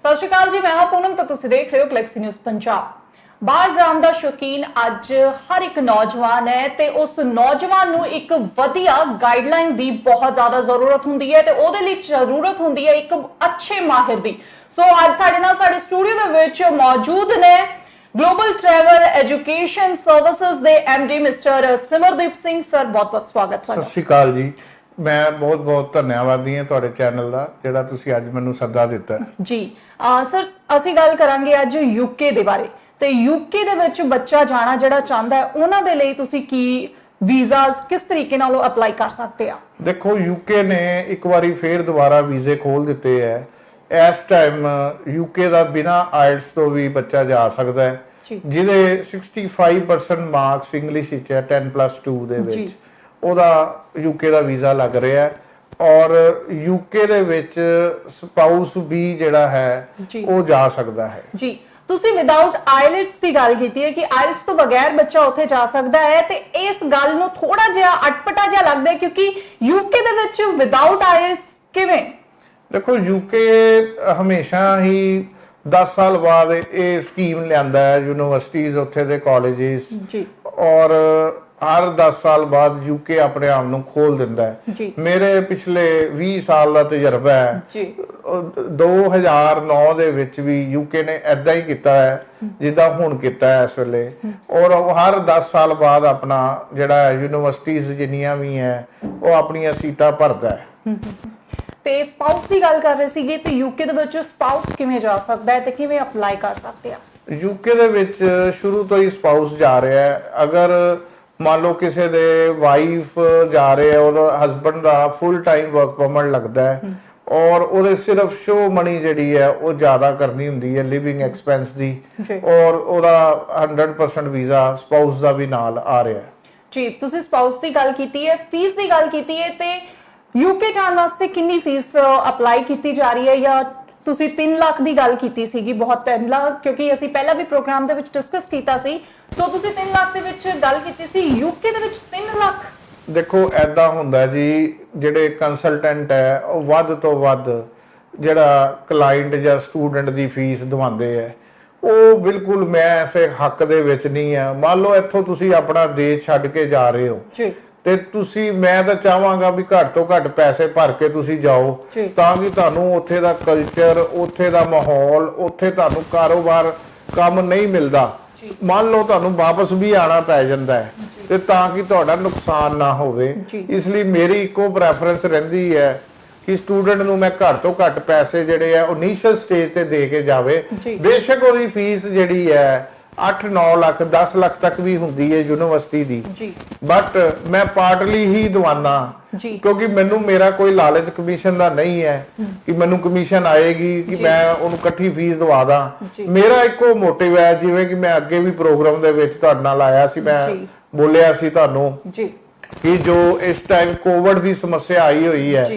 ਸਤਿ ਸ਼੍ਰੀ ਅਕਾਲ ਜੀ, ਮੈਂ ਹਾਂ ਪੂਨਮ ਤੇ ਤੁਸੀਂ ਦੇਖ ਰਹੇ ਹੋ ਕਲਿਕਸ ਨਿਊਜ਼ ਪੰਜਾਬ। ਬਾਹਰ ਜਾਣ ਦਾ ਸ਼ੌਕੀਨ ਅੱਜ ਹਰ ਇੱਕ ਨੌਜਵਾਨ ਹੈ ਤੇ ਉਸ ਨੌਜਵਾਨ ਨੂੰ ਇੱਕ ਵਧੀਆ ਗਾਈਡਲਾਈਨ ਦੀ ਬਹੁਤ ਜ਼ਿਆਦਾ ਜ਼ਰੂਰਤ ਹੁੰਦੀ ਹੈ ਤੇ ਉਹਦੇ ਲਈ ਜ਼ਰੂਰਤ ਹੁੰਦੀ ਹੈ ਇੱਕ ਅੱਛੇ ਮਾਹਿਰ ਦੀ। ਸੋ ਅੱਜ ਸਾਡੇ ਨਾਲ ਸਾਡੇ ਸਟੂਡੀਓ ਦੇ ਵਿੱਚ ਮੌਜੂਦ ਨੇ ਗਲੋਬਲ ਟਰੈਵਲ ਐਜੂਕੇਸ਼ਨ ਸਰਵਿਸਿਜ਼ ਦੇ MD mister Simardeep Singh sir. ਬਹੁਤ-ਬਹੁਤ ਸਵਾਗਤ ਤੁਹਾਡਾ। ਸਤਿ ਸ਼੍ਰੀ ਅਕਾਲ ਜੀ। ਮੈਂ ਬਹੁਤ-ਬਹੁਤ ਧੰਨਵਾਦੀ ਹਾਂ ਤੁਹਾਡੇ ਚੈਨਲ ਦਾ ਜਿਹੜਾ ਤੁਸੀਂ ਅੱਜ ਮੈਨੂੰ ਸੱਦਾ ਦਿੱਤਾ ਜੀ। ਸਰ ਅਸੀਂ ਗੱਲ ਕਰਾਂਗੇ ਅੱਜ ਯੂਕੇ ਦੇ ਬਾਰੇ ਤੇ ਯੂਕੇ ਦੇ ਵਿੱਚ ਬੱਚਾ ਜਾਣਾ ਜਿਹੜਾ ਚਾਹੁੰਦਾ ਹੈ ਉਹਨਾਂ ਦੇ ਲਈ ਤੁਸੀਂ ਕੀ ਵੀਜ਼ਾਸ ਕਿਸ ਤਰੀਕੇ ਨਾਲ ਉਹ ਅਪਲਾਈ ਕਰ ਸਕਦੇ ਆ? ਦੇਖੋ, ਯੂਕੇ ਨੇ ਇੱਕ ਵਾਰੀ ਫੇਰ ਦੁਬਾਰਾ ਵੀਜ਼ੇ ਖੋਲ ਦਿੱਤੇ ਹੈ। ਇਸ ਟਾਈਮ ਯੂਕੇ ਦਾ ਬਿਨਾ ਆਇਲਟਸ ਤੋਂ ਵੀ ਬੱਚਾ ਜਾ ਸਕਦਾ ਹੈ ਜਿਹਦੇ 65% ਮਾਰਕਸ ਇੰਗਲਿਸ਼ ਵਿੱਚ ਹੈ 10+2 ਦੇ ਵਿੱਚ। ਉਹਦਾ ਯੂਕੇ ਦਾ ਵੀਜ਼ਾ ਲੱਗ ਰਿਹਾ ਹੈ ਔਰ ਯੂਕੇ ਦੇ ਵਿੱਚ ਸਪਾਊਸ ਵੀ ਜਿਹੜਾ ਹੈ ਉਹ ਜਾ ਸਕਦਾ ਹੈ ਜੀ। ਤੁਸੀਂ ਵਿਦਆਊਟ ਆਇਲਟਸ ਦੀ ਗੱਲ ਕੀਤੀ ਹੈ ਕਿ ਆਇਲਟਸ ਤੋਂ ਬਗੈਰ ਬੱਚਾ ਉੱਥੇ ਜਾ ਸਕਦਾ ਹੈ ਤੇ ਇਸ ਗੱਲ ਨੂੰ ਥੋੜਾ ਜਿਹਾ ਅਟਪਟਾ ਜਿਹਾ ਲੱਗਦਾ ਹੈ ਕਿਉਂਕਿ ਯੂਕੇ ਦੇ ਵਿੱਚ ਵਿਦਆਊਟ ਆਇਲਟਸ ਕਿਵੇਂ? ਦੇਖੋ, ਯੂਕੇ ਹਮੇਸ਼ਾ ਹੀ 10 ਸਾਲ ਬਾਅਦ ਇਹ ਸਕੀਮ ਲਿਆਂਦਾ ਹੈ ਯੂਨੀਵਰਸਿਟੀਜ਼ ਉੱਥੇ ਦੇ ਕਾਲਜਿਸ ਜੀ, ਔਰ ਹਰ 10 ਸਾਲ ਬਾਅਦ ਯੂਕੇ ਆਪਣੇ ਆਪ ਨੂੰ ਖੋਲ ਦਿੰਦਾ ਹੈ। ਮੇਰੇ ਪਿਛਲੇ 20 ਸਾਲ ਦਾ ਤਜਰਬਾ ਹੈ ਜੀ। 2009 ਦੇ ਵਿੱਚ ਵੀ ਯੂਕੇ ਨੇ ਐਦਾਂ ਹੀ ਕੀਤਾ ਹੈ ਜਿੱਦਾਂ ਹੁਣ ਕੀਤਾ ਹੈ ਇਸ ਵੇਲੇ, ਔਰ ਹਰ 10 ਸਾਲ ਬਾਅਦ ਆਪਣਾ ਜਿਹੜਾ ਯੂਨੀਵਰਸਿਟੀਜ਼ ਜਿੰਨੀਆਂ ਵੀ ਹੈ ਉਹ ਆਪਣੀਆਂ ਸੀਟਾਂ ਭਰਦਾ ਹੈ। ਤੇ ਸਪਾਊਸ ਦੀ ਗੱਲ ਕਰ ਰਹੇ ਸੀਗੇ ਤੇ ਯੂਕੇ ਦੇ ਵਿੱਚ ਸਪਾਊਸ ਕਿਵੇਂ ਜਾ ਸਕਦਾ ਹੈ ਤੇ ਕਿਵੇਂ ਅਪਲਾਈ ਕਰ ਸਕਦੇ ਆ? ਯੂਕੇ ਦੇ ਵਿੱਚ ਸ਼ੁਰੂ ਤੋਂ ਹੀ ਸਪਾਊਸ ਜਾ ਰਿਹਾ ਹੈ। ਅਗਰ ਮੰਨ ਲਓ ਕਿਸੇ ਦੇ ਵਾਈਫ ਜਾ ਰਹੇ ਹੈ ਔਰ ਹਸਬੰਡ ਦਾ ਫੁੱਲ ਟਾਈਮ ਵਰਕ ਪਰਮਿਟ ਲੱਗਦਾ ਹੈ ਔਰ ਉਹਦੇ ਸਿਰਫ ਸ਼ੋ ਮਨੀ ਜਿਹੜੀ ਹੈ ਉਹ ਜ਼ਿਆਦਾ ਕਰਨੀ ਹੁੰਦੀ ਹੈ ਲਿਵਿੰਗ ਐਕਸਪੈਂਸ ਦੀ, ਔਰ ਉਹਦਾ 100% ਵੀਜ਼ਾ ਸਪਾਊਸ ਦਾ ਵੀ ਨਾਲ ਆ ਰਿਹਾ ਹੈ ਜੀ। ਤੁਸੀਂ ਸਪਾਊਸ ਦੀ ਗੱਲ ਕੀਤੀ ਹੈ, ਫੀਸ ਦੀ ਗੱਲ ਕੀਤੀ ਹੈ ਤੇ ਯੂਕੇ ਜਾਣ ਵਾਸਤੇ ਕਿੰਨੀ ਫੀਸ ਅਪਲਾਈ ਕੀਤੀ ਜਾ ਰਹੀ ਹੈ? ਜਾਂ ਤੁਸੀਂ 3 ਲੱਖ ਦੀ ਗੱਲ ਕੀਤੀ ਸੀਗੀ ਬਹੁਤ ਪਹਿਲਾਂ, ਕਿਉਂਕਿ ਅਸੀਂ ਪਹਿਲਾਂ ਵੀ ਪ੍ਰੋਗਰਾਮ ਦੇ ਵਿੱਚ ਡਿਸਕਸ ਕੀਤਾ ਸੀ। ਸੋ ਤੁਸੀਂ 3 ਲੱਖ ਦੇ ਵਿੱਚ ਗੱਲ ਕੀਤੀ ਸੀ, ਯੂਕੇ ਦੇ ਵਿੱਚ 3 ਲੱਖ? ਦੇਖੋ, ਐਦਾਂ ਹੁੰਦਾ ਜੀ, ਜਿਹੜੇ ਕੰਸਲਟੈਂਟ ਹੈ ਉਹ ਵੱਧ ਤੋਂ ਵੱਧ ਜਿਹੜਾ ਕਲਾਇੰਟ ਜਾਂ ਸਟੂਡੈਂਟ ਦੀ ਫੀਸ ਦਵਾਉਂਦੇ ਹੈ ਉਹ ਬਿਲਕੁਲ ਮੈਂ ਐਸੇ ਹੱਕ ਦੇ ਵਿੱਚ ਨਹੀਂ ਆ। ਮੰਨ ਲਓ ਇੱਥੋਂ ਤੁਸੀਂ ਆਪਣਾ ਦੇਸ਼ ਛੱਡ ਕੇ ਜਾ ਰਹੇ ਹੋ ਤੇ ਤੁਸੀਂ, ਮੈਂ ਤਾਂ ਚਾਹਾਂਗਾ ਵੀ ਘੱਟ ਤੋਂ ਘੱਟ ਪੈਸੇ ਭਰ ਕੇ ਤੁਸੀਂ ਜਾਓ ਤਾਂ ਕਿ ਤੁਹਾਨੂੰ ਉੱਥੇ ਦਾ ਕਲਚਰ, ਉੱਥੇ ਦਾ ਮਾਹੌਲ, ਉੱਥੇ ਤੁਹਾਨੂੰ ਕਾਰੋਬਾਰ ਕੰਮ ਨਹੀਂ ਮਿਲਦਾ, ਮੰਨ ਲਓ ਤੁਹਾਨੂੰ ਵਾਪਸ ਵੀ ਆਣਾ ਪੈ ਜਾਂਦਾ ਹੈ ਤੇ ਤਾਂ ਕਿ ਤੁਹਾਡਾ ਨੁਕਸਾਨ ਨਾ ਹੋਵੇ। ਇਸ ਲਈ ਮੇਰੀ ਇੱਕੋ ਪ੍ਰੈਫਰੈਂਸ ਰਹਿੰਦੀ ਹੈ ਕਿ ਸਟੂਡੈਂਟ ਨੂੰ ਮੈਂ ਘੱਟ ਤੋਂ ਘੱਟ ਪੈਸੇ ਜਿਹੜੇ ਆ ਇਨੀਸ਼ੀਅਲ ਸਟੇਜ ਤੇ ਦੇ ਕੇ ਜਾਵੇ। ਬੇਸ਼ੱਕ ਉਹਦੀ ਫੀਸ ਜਿਹੜੀ ਹੈ 8-9 ਲੱਖ 10 ਲੱਖ ਤੱਕ ਵੀ ਹੁੰਦੀ ਹੈ ਯੂਨੀਵਰਸਿਟੀ ਦੀ, ਬਟ ਮੈਂ ਪਾਰਟਲੀ ਹੀ ਦਵਾਨਾ ਕਿਉਂਕਿ ਮੈਨੂੰ ਮੇਰਾ ਕੋਈ ਲਾਲਚ ਕਮਿਸ਼ਨ ਦਾ ਨਹੀਂ ਹੈ ਕਿ ਮੈਨੂੰ ਕਮਿਸ਼ਨ ਆਏਗੀ ਕਿ ਮੈਂ ਉਹਨੂੰ ਇਕੱਠੀ ਫੀਸ ਦਵਾ ਦਾਂ। ਮੇਰਾ ਇੱਕੋ ਮੋਟਿਵ ਹੈ, ਜਿਵੇਂ ਕਿ ਮੈਂ ਅੱਗੇ ਵੀ ਪ੍ਰੋਗਰਾਮ ਦੇ ਵਿੱਚ ਤੁਹਾਡੇ ਨਾਲ ਆਇਆ ਸੀ, ਮੈਂ ਬੋਲਿਆ ਸੀ ਤੁਹਾਨੂੰ ਕਿ ਜੋ ਇਸ ਟਾਈਮ ਕੋਵਿਡ ਦੀ ਸਮੱਸਿਆ ਆਈ ਹੋਈ ਹੈ,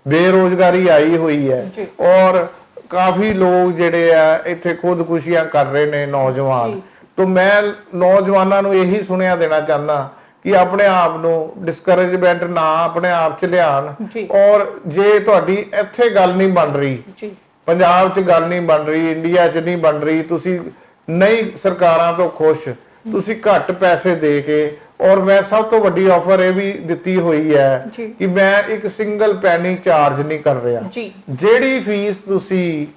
ਬੇਰੋਜ਼ਗਾਰੀ ਆਈ ਹੋਈ ਹੈ ਔਰ ਕਾਫੀ ਲੋਕ ਜਿਹੜੇ ਆ ਇੱਥੇ ਖੁਦਕੁਸ਼ੀਆਂ ਕਰ ਰਹੇ ਨੇ ਨੌਜਵਾਨ, ਤਾਂ ਮੈਂ ਨੌਜਵਾਨਾਂ ਨੂੰ ਇਹੀ ਸੁਨੇਹਾ ਦੇਣਾ ਚਾਹੁੰਦਾ ਕਿ ਆਪਣੇ ਆਪ ਨੂੰ ਡਿਸਕਰੇਜਮੈਂਟ ਨਾ ਆਪਣੇ ਆਪ ਚ ਲਿਆਣ, ਔਰ ਜੇ ਤੁਹਾਡੀ ਇੱਥੇ ਗੱਲ ਨਹੀਂ ਬਣ ਰਹੀ, ਪੰਜਾਬ ਚ ਗੱਲ ਨਹੀਂ ਬਣ ਰਹੀ, ਇੰਡੀਆ ਚ ਨਹੀਂ ਬਣ ਰਹੀ, ਤੁਸੀਂ ਨਹੀਂ ਸਰਕਾਰਾਂ ਤੋਂ ਖੁਸ਼, ਤੁਸੀਂ ਘੱਟ ਪੈਸੇ ਦੇ ਕੇ, ਔਰ ਮੈਂ ਸਭ ਤੋਂ ਵੱਡੀ ਆਫਰ ਇਹ ਵੀ ਦਿੱਤੀ ਹੋਈ ਹੈ ਕਿ ਮੈਂ ਇੱਕ ਸਿੰਗਲ ਪੈਨੀ ਚਾਰਜ ਨਹੀਂ ਕਰ ਰਿਹਾ। ਜਿਹੜੀ ਫੀਸ ਤੁਸੀਂ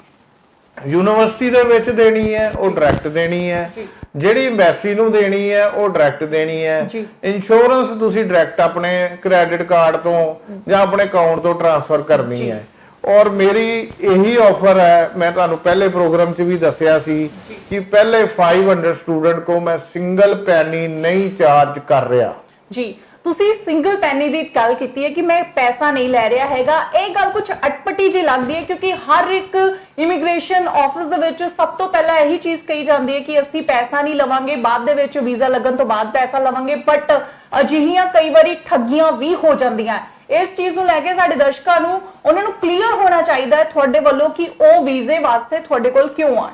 ਯੂਨੀਵਰਸਿਟੀ ਦੇ ਵਿੱਚ ਦੇਣੀ ਹੈ ਉਹ ਡਾਇਰੈਕਟ ਦੇਣੀ ਹੈ, ਜਿਹੜੀ ਐਮਬੈਸੀ ਨੂੰ ਦੇਣੀ ਹੈ ਉਹ ਡਾਇਰੈਕਟ ਦੇਣੀ ਹੈ, ਇੰਸ਼ੋਰੈਂਸ ਤੁਸੀਂ ਡਾਇਰੈਕਟ ਆਪਣੇ ਕ੍ਰੈਡਿਟ ਕਾਰਡ ਤੋਂ ਜਾਂ ਆਪਣੇ ਅਕਾਊਂਟ ਤੋਂ ਟ੍ਰਾਂਸਫਰ ਕਰਨੀ ਹੈ। ਔਰ ਮੇਰੀ ਇਹੀ ਆਫਰ ਹੈ, ਮੈਂ ਤੁਹਾਨੂੰ ਪਹਿਲੇ ਪ੍ਰੋਗਰਾਮ 'ਚ ਵੀ ਦੱਸਿਆ ਸੀ ਕਿ ਪਹਿਲੇ 500 ਸਟੂਡੈਂਟ ਕੋ ਮੈਂ ਸਿੰਗਲ ਪੈਨੀ ਨਹੀਂ ਚਾਰਜ ਕਰ ਰਿਹਾ ਜੀ। ਤੁਸੀਂ ਸਿੰਗਲ ਪੈਨੀ ਦੀ ਗੱਲ ਕੀਤੀ ਹੈ ਕਿ ਮੈਂ ਪੈਸਾ ਨਹੀਂ ਲੈ ਰਿਹਾ ਹੈਗਾ, ਇਹ ਗੱਲ ਕੁਝ ਅਟਪਟੀ ਜਿਹੀ ਲੱਗਦੀ ਹੈ ਕਿਉਂਕਿ ਹਰ ਇੱਕ ਇਮੀਗ੍ਰੇਸ਼ਨ ਆਫਿਸ ਦੇ ਵਿੱਚ ਸਭ ਤੋਂ ਪਹਿਲਾਂ ਇਹੀ ਚੀਜ਼ ਕਹੀ ਜਾਂਦੀ ਹੈ ਕਿ ਅਸੀਂ ਪੈਸਾ ਨਹੀਂ ਲਵਾਂਗੇ, ਬਾਅਦ ਦੇ ਵਿੱਚ ਵੀਜ਼ਾ ਲੱਗਣ ਤੋਂ ਬਾਅਦ ਪੈਸਾ ਲਵਾਂਗੇ, ਬਟ ਅਜਿਹੀਆਂ ਕਈ ਵਾਰੀ ਠੱਗੀਆਂ ਵੀ ਹੋ ਜਾਂਦੀਆਂ। ਇਸ ਚੀਜ਼ ਨੂੰ ਲੈ ਕੇ ਸਾਡੇ ਦਰਸ਼ਕਾਂ ਨੂੰ ਉਹਨਾਂ ਨੂੰ ਕਲੀਅਰ ਹੋਣਾ ਚਾਹੀਦਾ ਹੈ ਤੁਹਾਡੇ ਵੱਲੋਂ ਕਿ ਉਹ ਵੀਜ਼ੇ ਵਾਸਤੇ ਤੁਹਾਡੇ ਕੋਲ ਕਿਉਂ ਆਣ।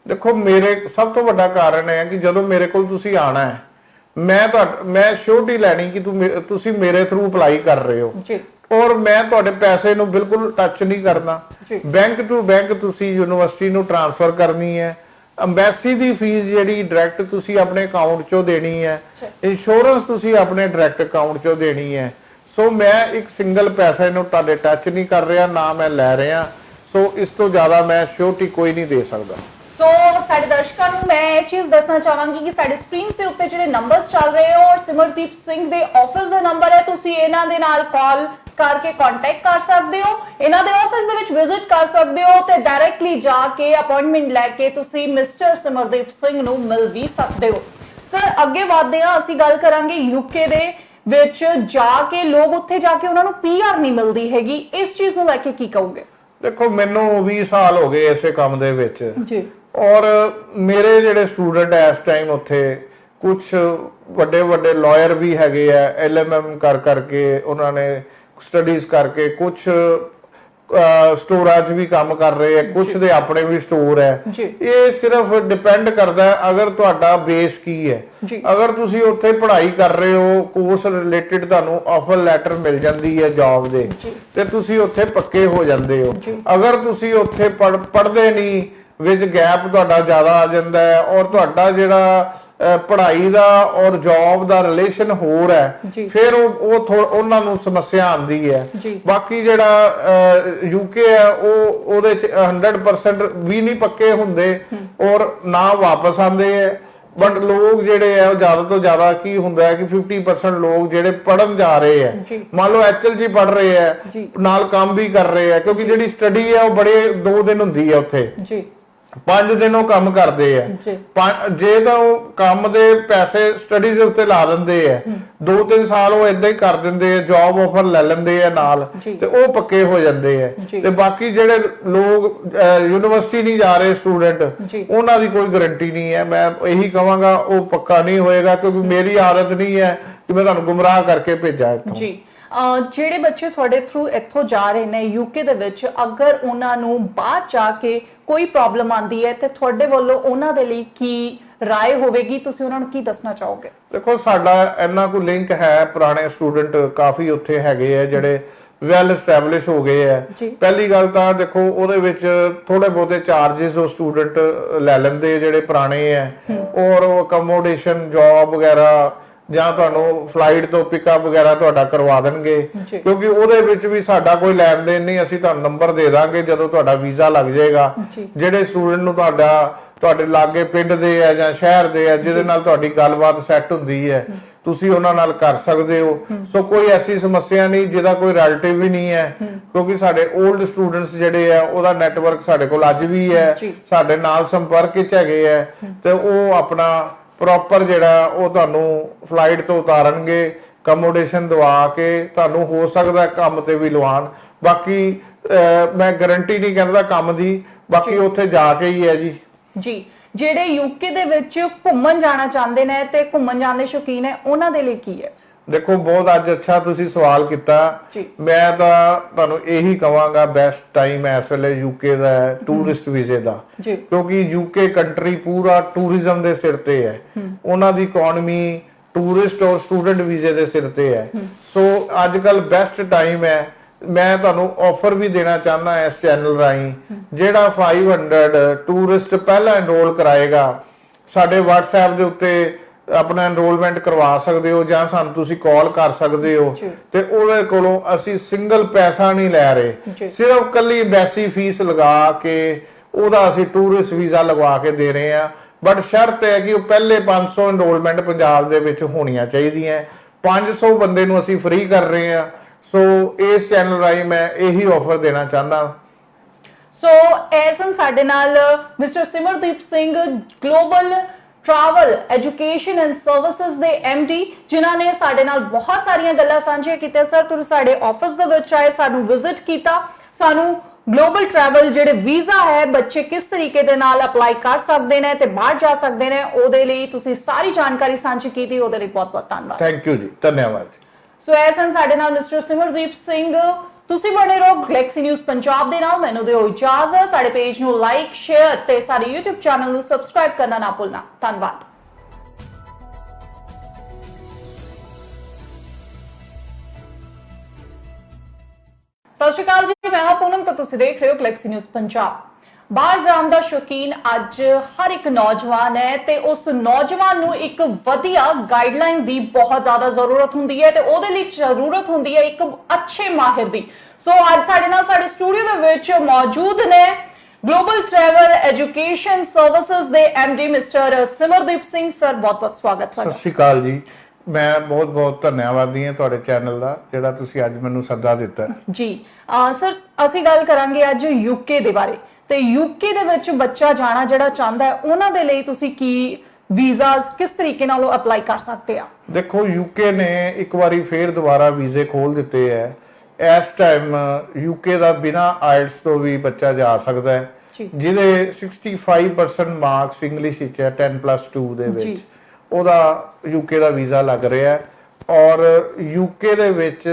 ਦੇਖੋ, ਮੇਰੇ ਸਭ ਤੋਂ ਵੱਡਾ ਕਾਰਨ ਹੈ ਕਿ ਜਦੋਂ ਮੇਰੇ ਕੋਲ ਤੁਸੀਂ ਆਣਾ ਹੈ ਮੈਂ ਸ਼ੋਰਟੀ ਲੈਣੀ ਕਿ ਤੁਸੀਂ ਮੇਰੇ ਥਰੂ ਅਪਲਾਈ ਕਰ ਰਹੇ ਹੋ ਔਰ ਮੈਂ ਤੁਹਾਡੇ ਪੈਸੇ ਨੂੰ ਬਿਲਕੁਲ ਟੱਚ ਨਹੀਂ ਕਰਨਾ। ਬੈਂਕ ਟੂ ਬੈਂਕ ਤੁਸੀਂ ਯੂਨੀਵਰਸਿਟੀ ਨੂੰ ਟ੍ਰਾਂਸਫਰ ਕਰਨੀ ਹੈ। ਅੰਬੈਸੀ ਦੀ ਫੀਸ ਜਿਹੜੀ ਡਾਇਰੈਕਟ ਤੁਸੀਂ ਆਪਣੇ ਅਕਾਊਂਟ ਚੋਂ ਦੇਣੀ ਹੈ। ਇੰਸ਼ੋਰੈਂਸ ਤੁਸੀਂ ਆਪਣੇ ਡਾਇਰੈਕਟ ਅਕਾਊਂਟ ਚੋਂ ਦੇਣੀ ਹੈ। ਸੋ ਮੈਂ ਇੱਕ ਸਿੰਗਲ ਪੈਸਾ ਇਹਨੂੰ ਤੁਹਾਡੇ ਟੱਚ ਨਹੀਂ ਕਰ ਰਿਹਾ, ਨਾ ਮੈਂ ਲੈ ਰਿਹਾ। ਸੋ ਇਸ ਤੋਂ ਜ਼ਿਆਦਾ ਮੈਂ ਸ਼ੋਰਟੀ ਕੋਈ ਨਹੀਂ ਦੇ ਸਕਦਾ। ਸੋ ਸਾਡੇ ਦਰਸ਼ਕਾਂ ਨੂੰ ਮੈਂ ਇਹ ਚੀਜ਼ ਦੱਸਣਾ ਚਾਹਾਂਗੀ ਕਿ ਸਾਡੇ ਸਕਰੀਨ ਦੇ ਉੱਤੇ ਜਿਹੜੇ ਨੰਬਰਸ ਚੱਲ ਰਹੇ ਹੋ ਔਰ ਸਿਮਰਦੀਪ ਸਿੰਘ ਦੇ ਆਫਿਸ ਦਾ ਨੰਬਰ ਹੈ, ਤੁਸੀਂ ਇਹਨਾਂ ਦੇ ਨਾਲ ਕਾਲ ਕਰਕੇ ਕੰਟੈਕਟ ਕਰ ਸਕਦੇ ਹੋ, ਇਹਨਾਂ ਦੇ ਆਫਿਸ ਦੇ ਵਿੱਚ ਵਿਜ਼ਿਟ ਕਰ ਸਕਦੇ ਹੋ ਤੇ ਡਾਇਰੈਕਟਲੀ ਜਾ ਕੇ ਅਪਾਇੰਟਮੈਂਟ ਲੈ ਕੇ ਤੁਸੀਂ ਮਿਸਟਰ ਸਿਮਰਦੀਪ ਸਿੰਘ ਨੂੰ ਮਿਲ ਵੀ ਸਕਦੇ ਹੋ। ਸਰ ਅੱਗੇ ਵਧਦੇ ਹਾਂ, ਅਸੀਂ ਗੱਲ ਕਰਾਂਗੇ ਯੂਕੇ ਦੇ ਵਿੱਚ ਜਾ ਕੇ ਲੋਕ ਉੱਥੇ ਜਾ ਕੇ ਉਹਨਾਂ ਨੂੰ ਪੀਆਰ ਨਹੀਂ ਮਿਲਦੀ ਹੈਗੀ, ਇਸ ਚੀਜ਼ ਨੂੰ ਲੈ ਕੇ ਕੀ ਕਹੋਗੇ? ਦੇਖੋ ਮੈਨੂੰ 20 ਸਾਲ ਹੋ ਗਏ ਇਸੇ ਕੰਮ ਦੇ ਵਿੱਚ ਜੀ, ਔਰ ਮੇਰੇ ਜਿਹੜੇ ਸਟੂਡੈਂਟ ਇਸ ਟਾਈਮ ਉੱਥੇ ਕੁਝ ਵੱਡੇ ਵੱਡੇ ਲਾਇਰ ਵੀ ਹੈਗੇ ਆ, LMM ਕਰਕੇ ਉਹਨਾਂ ਨੇ ਸਟੱਡੀਜ਼ ਕਰਕੇ ਕੁਝ ਸਟੋਰਾਂ 'ਚ ਵੀ ਕੰਮ ਕਰ ਰਹੇ ਆ, ਕੁਝ ਦੇ ਆਪਣੇ ਵੀ ਸਟੋਰ ਹੈ। ਇਹ ਸਿਰਫ ਡਿਪੈਂਡ ਕਰਦਾ ਹੈ ਅਗਰ ਤੁਹਾਡਾ ਬੇਸ ਕੀ ਹੈ। ਅਗਰ ਤੁਸੀਂ ਉੱਥੇ ਪੜ੍ਹਾਈ ਕਰ ਰਹੇ ਹੋ, ਕੋਰਸ ਰਿਲੇਟਡ ਤੁਹਾਨੂੰ ਆਫਰ ਲੈਟਰ ਮਿਲ ਜਾਂਦੀ ਹੈ ਜੌਬ ਦੇ ਤੇ ਤੁਸੀਂ ਉੱਥੇ ਪੱਕੇ ਹੋ ਜਾਂਦੇ ਹੋ। ਅਗਰ ਤੁਸੀਂ ਉੱਥੇ ਪੜ੍ਹਦੇ ਨਹੀਂ, ਵਿੱਚ ਗੈਪ ਤੁਹਾਡਾ ਜ਼ਿਆਦਾ ਆ ਜਾਂਦਾ ਹੈ ਔਰ ਤੁਹਾਡਾ ਜਿਹੜਾ ਪੜ੍ਹਾਈ ਦਾ ਔਰ ਜੌਬ ਦਾ ਰਿਲੇਸ਼ਨ ਹੋਰ ਹੈ, ਫਿਰ ਉਹਨਾਂ ਨੂੰ ਸਮੱਸਿਆ ਆਉਂਦੀ ਹੈ। ਬਾਕੀ ਜਿਹੜਾ ਯੂਕੇ ਹੈ ਉਹਦੇ ਚ 100% ਵੀ ਨਹੀਂ ਪੱਕੇ ਹੁੰਦੇ ਔਰ ਨਾ ਵਾਪਸ ਆਉਂਦੇ ਹੈ। ਬਟ ਲੋਕ ਜਿਹੜੇ ਆ ਉਹ ਜ਼ਿਆਦਾ ਤੋਂ ਜ਼ਿਆਦਾ ਕੀ ਹੁੰਦਾ ਹੈ ਕਿ 50% ਲੋਕ ਜਿਹੜੇ ਪੜਨ ਜਾ ਰਹੇ ਆ, ਮੰਨ ਲਓ HLG ਪੜ ਰਹੇ ਆ, ਨਾਲ ਕੰਮ ਵੀ ਕਰ ਰਹੇ ਆ, ਕਿਉਂਕਿ ਜਿਹੜੀ ਸਟੱਡੀ ਹੈ ਉਹ ਬੜੇ 2 ਦਿਨ ਹੁੰਦੀ ਹੈ ਉੱਥੇ, 5 ਦਿਨ ਉਹ ਕੰਮ ਕਰਦੇ ਆ। ਜੇ ਤਾਂ ਉਹ ਕੰਮ ਦੇ ਪੈਸੇ ਸਟੱਡੀ ਦੇ ਉੱਤੇ ਲਾ ਦਿੰਦੇ ਆ, 2-3 ਸਾਲ ਉਹ ਏਦਾਂ ਹੀ ਕਰ ਦਿੰਦੇ ਆ, ਜੌਬ ਆਫਰ ਲੈ ਲੈਂਦੇ ਆ ਨਾਲ ਤੇ ਉਹ ਪੱਕੇ ਹੋ ਜਾਂਦੇ ਆ। ਤੇ ਬਾਕੀ ਜਿਹੜੇ ਲੋਕ ਯੂਨੀਵਰਸਿਟੀ ਨਹੀਂ ਜਾ ਰਹੇ ਸਟੂਡੈਂਟ, ਉਹਨਾਂ ਦੀ ਕੋਈ ਗਾਰੰਟੀ ਨਹੀਂ ਹੈ। ਮੈਂ ਇਹੀ ਕਹਾਂਗਾ ਉਹ ਪੱਕਾ ਨਹੀਂ ਹੋਏਗਾ, ਕਿਉਂਕਿ ਮੇਰੀ ਆਦਤ ਨਹੀਂ ਹੈ ਕਿ ਮੈਂ ਤੁਹਾਨੂੰ ਗੁੰਮਰਾਹ ਕਰਕੇ ਭੇਜਾਂ ਇੱਥੋਂ। ਜਿਹੜੇ ਬੱਚੇ ਤੁਹਾਡੇ ਥਰੂ ਇੱਥੋਂ ਜਾ ਰਹੇ ਨੇ ਯੂਕੇ ਦੇ ਵਿੱਚ, ਅਗਰ ਉਹਨਾਂ ਨੂੰ ਬਾਅਦ ਜਾ ਕੇ ਕੋਈ ਪ੍ਰੋਬਲਮ ਆਂਦੀ ਹੈ ਤੇ ਤੁਹਾਡੇ ਵੱਲੋਂ ਉਹਨਾਂ ਦੇ ਲਈ ਕੀ ਰਾਏ ਹੋਵੇਗੀ, ਤੁਸੀਂ ਉਹਨਾਂ ਨੂੰ ਕੀ ਦੱਸਣਾ ਚਾਹੋਗੇ? ਦੇਖੋ ਸਾਡਾ ਇੰਨਾ ਕੋਈ ਲਿੰਕ ਹੈ, ਪੁਰਾਣੇ ਸਟੂਡੈਂਟ ਕਾਫੀ ਉੱਥੇ ਹੈਗੇ ਆ ਜਿਹੜੇ ਵੈਲ ਐਸਟੈਬਲਿਸ਼ ਹੋ ਗਏ ਆ। ਪਹਿਲੀ ਗੱਲ ਤਾਂ ਦੇਖੋ ਉਹਦੇ ਵਿੱਚ ਥੋੜੇ ਬਹੁਤੇ ਚਾਰजेस ਉਹ ਸਟੂਡੈਂਟ ਲੈ ਲੈਂਦੇ ਜਿਹੜੇ ਪੁਰਾਣੇ ਆ, ਔਰ ਅਕਮੋਡੇਸ਼ਨ ਜੌਬ ਵਗੈਰਾ ਜਾਂ ਤੁਹਾਨੂੰ ਫਲਾਈਟ ਤੋਂ ਪਿਕਅਪ ਵਗੈਰਾ ਤੁਹਾਡਾ ਕਰਵਾ ਦੇਣਗੇ, ਕਿਉਂਕਿ ਉਹਦੇ ਵਿੱਚ ਵੀ ਸਾਡਾ ਕੋਈ ਲੈਣ ਦੇਣ ਨਹੀਂ। ਅਸੀਂ ਤੁਹਾਨੂੰ ਨੰਬਰ ਦੇ ਦਾਂਗੇ ਜਦੋਂ ਤੁਹਾਡਾ ਵੀਜ਼ਾ ਲੱਗ ਜਾਏਗਾ। ਜਿਹੜੇ ਸਟੂਡੈਂਟ ਨੂੰ ਤੁਹਾਡੇ ਲਾਗੇ ਪਿੰਡ ਦੇ ਆ ਜਾਂ ਸ਼ਹਿਰ ਦੇ ਆ ਜਿਹਦੇ ਨਾਲ ਤੁਹਾਡੀ ਗੱਲਬਾਤ ਸੈੱਟ ਹੁੰਦੀ ਹੈ, ਤੁਸੀਂ ਉਹਨਾਂ ਨਾਲ ਕਰ ਸਕਦੇ ਹੋ। ਸੋ ਕੋਈ ਐਸੀ ਸਮੱਸਿਆ ਨਹੀਂ ਜਿਹਦਾ ਕੋਈ ਰਿਲੇਟਿਵ ਵੀ ਨਹੀਂ ਹੈ, ਕਿਉਂਕਿ ਸਾਡੇ 올ਡ ਸਟੂਡੈਂਟਸ ਜਿਹੜੇ ਆ ਉਹਦਾ ਨੈਟਵਰਕ ਸਾਡੇ ਕੋਲ ਅੱਜ ਵੀ ਹੈ, ਸਾਡੇ ਨਾਲ ਸੰਪਰਕ ਵਿੱਚ ਹੈਗੇ ਆ ਤੇ ਉਹ ਆਪਣਾ ਪ੍ਰੋਪਰ ਜਿਹੜਾ ਉਹ ਤੁਹਾਨੂੰ ਫਲਾਈਟ ਤੋਂ ਉਤਾਰਨਗੇ, ਅਕਮੋਡੇਸ਼ਨ ਦਵਾ ਕੇ ਤੁਹਾਨੂੰ ਹੋ ਸਕਦਾ ਕੰਮ ਤੇ ਵੀ ਲਵਾਉਣ। ਬਾਕੀ ਮੈਂ ਗਾਰੰਟੀ ਨਹੀਂ ਕਹਿੰਦਾ ਕੰਮ ਦੀ, ਬਾਕੀ ਉੱਥੇ ਜਾ ਕੇ ਹੀ ਹੈ ਜੀ। ਜਿਹੜੇ ਯੂਕੇ ਦੇ ਵਿੱਚ ਘੁੰਮਣ ਜਾਣਾ ਚਾਹੁੰਦੇ ਨੇ ਤੇ ਘੁੰਮਣ ਜਾਣ ਦੇ ਸ਼ੌਕੀਨ ਹੈ, ਉਹਨਾਂ ਦੇ ਲਈ ਕੀ ਹੈ? ਦੇਖੋ ਬਹੁਤ ਅੱਜ ਅੱਛਾ ਤੁਸੀਂ ਸਵਾਲ ਕੀਤਾ। ਮੈਂ ਤਾਂ ਤੁਹਾਨੂੰ ਇਹੀ ਕਹਾਂਗਾ ਬੈਸਟ ਟਾਈਮ ਇਸ ਵੇਲੇ ਯੂਕੇ ਦਾ ਹੈ ਟੂਰਿਸਟ ਵੀਜ਼ੇ ਦਾ, ਕਿਉਂਕਿ ਯੂਕੇ ਕੰਟਰੀ ਪੂਰਾ ਟੂਰਿਜ਼ਮ ਦੇ ਸਿਰ ਤੇ ਹੈ। ਉਹਨਾਂ ਦੀ ਇਕਨੋਮੀ ਟੂਰਿਸਟ ਔਰ ਸਟੂਡੈਂਟ ਵੀਜ਼ੇ ਦੇ ਸਿਰ ਤੇ ਹੈ। ਸੋ ਅੱਜ ਕੱਲ ਬੈਸਟ ਟਾਈਮ ਹੈ। ਮੈਂ ਤੁਹਾਨੂੰ ਆਫਰ ਵੀ ਦੇਣਾ ਚਾਹੁੰਦਾ ਇਸ ਚੈਨਲ ਰਾਹੀਂ, ਜਿਹੜਾ 500 ਟੂਰਿਸਟ ਪਹਿਲਾਂ ਐਨਰੋਲ ਕਰਾਏਗਾ ਸਾਡੇ WhatsApp ਦੇ ਉੱਤੇ ਆਪਣਾ ਐਨਰੋਲਮੈਂਟ ਕਰਵਾ ਸਕਦੇ ਹੋ ਜਾਂ ਸਾਨੂੰ ਤੁਸੀਂ ਕਾਲ ਕਰ ਸਕਦੇ ਹੋ ਤੇ ਉਹਦੇ ਕੋਲੋਂ ਅਸੀਂ ਸਿੰਗਲ ਪੈਸਾ ਨਹੀਂ ਲੈ ਰਹੇ, ਸਿਰਫ ਕੱਲੀ ਐਮਬੈਸੀ ਫੀਸ ਲਗਾ ਕੇ ਉਹਦਾ ਅਸੀਂ ਟੂਰਿਸਟ ਵੀਜ਼ਾ ਲਗਵਾ ਕੇ ਦੇ ਰਹੇ ਆ। ਬਟ ਸ਼ਰਤ ਹੈ ਕਿ ਉਹ ਪਹਿਲੇ 500 ਐਨਰੋਲਮੈਂਟ ਪੰਜਾਬ ਦੇ ਵਿੱਚ ਹੋਣੀਆਂ ਚਾਹੀਦੀਆਂ। 500 ਬੰਦੇ ਨੂੰ ਅਸੀਂ ਫ੍ਰੀ ਕਰ ਰਹੇ ਆ। ਸੋ ਇਸ ਚੈਨਲ ਰਾਹੀਂ ਮੈਂ ਇਹੀ ਆਫਰ ਦੇਣਾ ਚਾਹੁੰਦਾ। ਸੋ ਐਸਨ ਸਾਡੇ ਨਾਲ mister Simardeep Singh global travel education and services ਦੇ MD, ਜਿਨ੍ਹਾਂ ਨੇ ਸਾਡੇ ਨਾਲ ਬਹੁਤ ਸਾਰੀਆਂ ਗੱਲਾਂ ਸਾਂਝੀਆਂ ਕੀਤੀਆਂ। ਸਰ ਤੁਸੀਂ ਸਾਡੇ ਆਫਿਸ ਦੇ ਵਿੱਚ ਆਏ, ਸਾਨੂੰ ਵਿਜ਼ਿਟ ਕੀਤਾ, ਸਾਨੂੰ ਗਲੋਬਲ ਟਰੈਵਲ ਜਿਹੜੇ ਵੀਜ਼ਾ ਹੈ ਬੱਚੇ ਕਿਸ ਤਰੀਕੇ ਦੇ ਨਾਲ ਅਪਲਾਈ ਕਰ ਸਕਦੇ ਨੇ ਤੇ ਬਾਹਰ ਜਾ ਸਕਦੇ ਨੇ, ਉਹਦੇ ਲਈ ਤੁਸੀਂ ਸਾਰੀ ਜਾਣਕਾਰੀ ਸਾਂਝੀ ਕੀਤੀ, ਉਹਦੇ ਲਈ ਬਹੁਤ ਬਹੁਤ ਧੰਨਵਾਦ। ਥੈਂਕ ਯੂ ਜੀ, ਧੰਨਵਾਦ। ਸੋ ਐਸਨ ਸਾਡੇ ਨਾਲ ਮਿਸਟਰ ਸਿਮਰਦੀਪ ਸਿੰਘ। ਤੁਸੀਂ ਬਣੇ ਰਹੋ ਗਲੈਕਸੀ ਨਿਊਜ਼ ਪੰਜਾਬ ਦੇ ਨਾਲ। ਮੈਨੂੰ ਦਿਓ ਇਜਾਜ਼ਤ। ਸਾਡੇ ਪੇਜ ਨੂੰ ਲਾਈਕ, ਸ਼ੇਅਰ ਤੇ ਸਾਡੇ YouTube ਚੈਨਲ ਨੂੰ ਸਬਸਕ੍ਰਾਈਬ ਕਰਨਾ ਨਾ ਭੁੱਲਣਾ। ਧੰਨਵਾਦ। ਸਤਿ ਸ਼੍ਰੀ ਅਕਾਲ ਜੀ, ਮੈਂ ਹਾਂ ਪੂਨਮ ਤੇ ਤੁਸੀਂ ਦੇਖ ਰਹੇ ਹੋ ਗਲੈਕਸੀ ਨਿਊਜ਼ ਪੰਜਾਬ। ਬਾਹਰ ਜਾਣ ਦਾ ਸ਼ੌਕੀਨ ਅੱਜ ਹਰ ਇੱਕ ਨੌਜਵਾਨ ਹੈ ਤੇ ਉਸ ਨੌਜਵਾਨ ਨੂੰ ਇੱਕ ਵਧੀਆ ਗਾਈਡਲਾਈਨ ਦੀ ਬਹੁਤ ਜ਼ਿਆਦਾ ਜ਼ਰੂਰਤ ਹੁੰਦੀ ਹੈ ਤੇ ਉਹਦੇ ਲਈ ਜ਼ਰੂਰਤ ਹੁੰਦੀ ਹੈ ਇੱਕ ਅੱਛੇ ਮਾਹਿਰ ਦੀ। ਸੋ ਅੱਜ ਸਾਡੇ ਨਾਲ ਸਾਡੇ ਸਟੂਡੀਓ ਦੇ ਵਿੱਚ ਮੌਜੂਦ ਨੇ ਗਲੋਬਲ ਟਰੈਵਲ ਐਜੂਕੇਸ਼ਨ ਸਰਵਿਸਿਜ਼ ਦੇ MD mister Simardeep Singh sir. ਬਹੁਤ-ਬਹੁਤ ਸਵਾਗਤ ਤੁਹਾਡਾ। ਸਤਿ ਸ਼੍ਰੀ ਅਕਾਲ ਜੀ। ਮੈਂ ਬਹੁਤ-ਬਹੁਤ ਧੰਨਵਾਦੀ ਹਾਂ ਤੁਹਾਡੇ ਚੈਨਲ ਦਾ ਜਿਹੜਾ ਤੁਸੀਂ ਅੱਜ ਮੈਨੂੰ ਸੱਦਾ ਦਿੱਤਾ ਜੀ। ਸਰ ਅਸੀਂ ਗੱਲ ਕਰਾਂਗੇ ਅੱਜ ਯੂਕੇ ਦੇ ਬਾਰੇ ਤੇ ਯੂਕੇ ਦੇ ਵਿੱਚ ਬੱਚਾ ਜਾਣਾ ਜਿਹੜਾ ਚਾਹੁੰਦਾ ਹੈ ਉਹਨਾਂ ਦੇ ਲਈ ਤੁਸੀਂ ਕੀ ਵੀਜ਼ਾਸ ਕਿਸ ਤਰੀਕੇ ਨਾਲ ਉਹ ਅਪਲਾਈ ਕਰ ਸਕਦੇ ਆ? ਦੇਖੋ, ਯੂਕੇ ਨੇ ਇੱਕ ਵਾਰੀ ਫੇਰ ਦੁਬਾਰਾ ਵੀਜ਼ੇ ਖੋਲ ਦਿੱਤੇ ਹੈ। ਇਸ ਟਾਈਮ ਯੂਕੇ ਦਾ ਬਿਨਾ ਆਇਲਟਸ ਤੋਂ ਵੀ ਬੱਚਾ ਜਾ ਸਕਦਾ ਹੈ ਜਿਹਦੇ 65% ਮਾਰਕਸ ਇੰਗਲਿਸ਼ ਵਿੱਚ ਹੈ 10+2 ਦੇ ਵਿੱਚ, ਉਹਦਾ ਯੂਕੇ ਦਾ ਵੀਜ਼ਾ ਲੱਗ ਰਿਹਾ ਹੈ। ਔਰ ਯੂਕੇ ਦੇ ਵਿੱਚ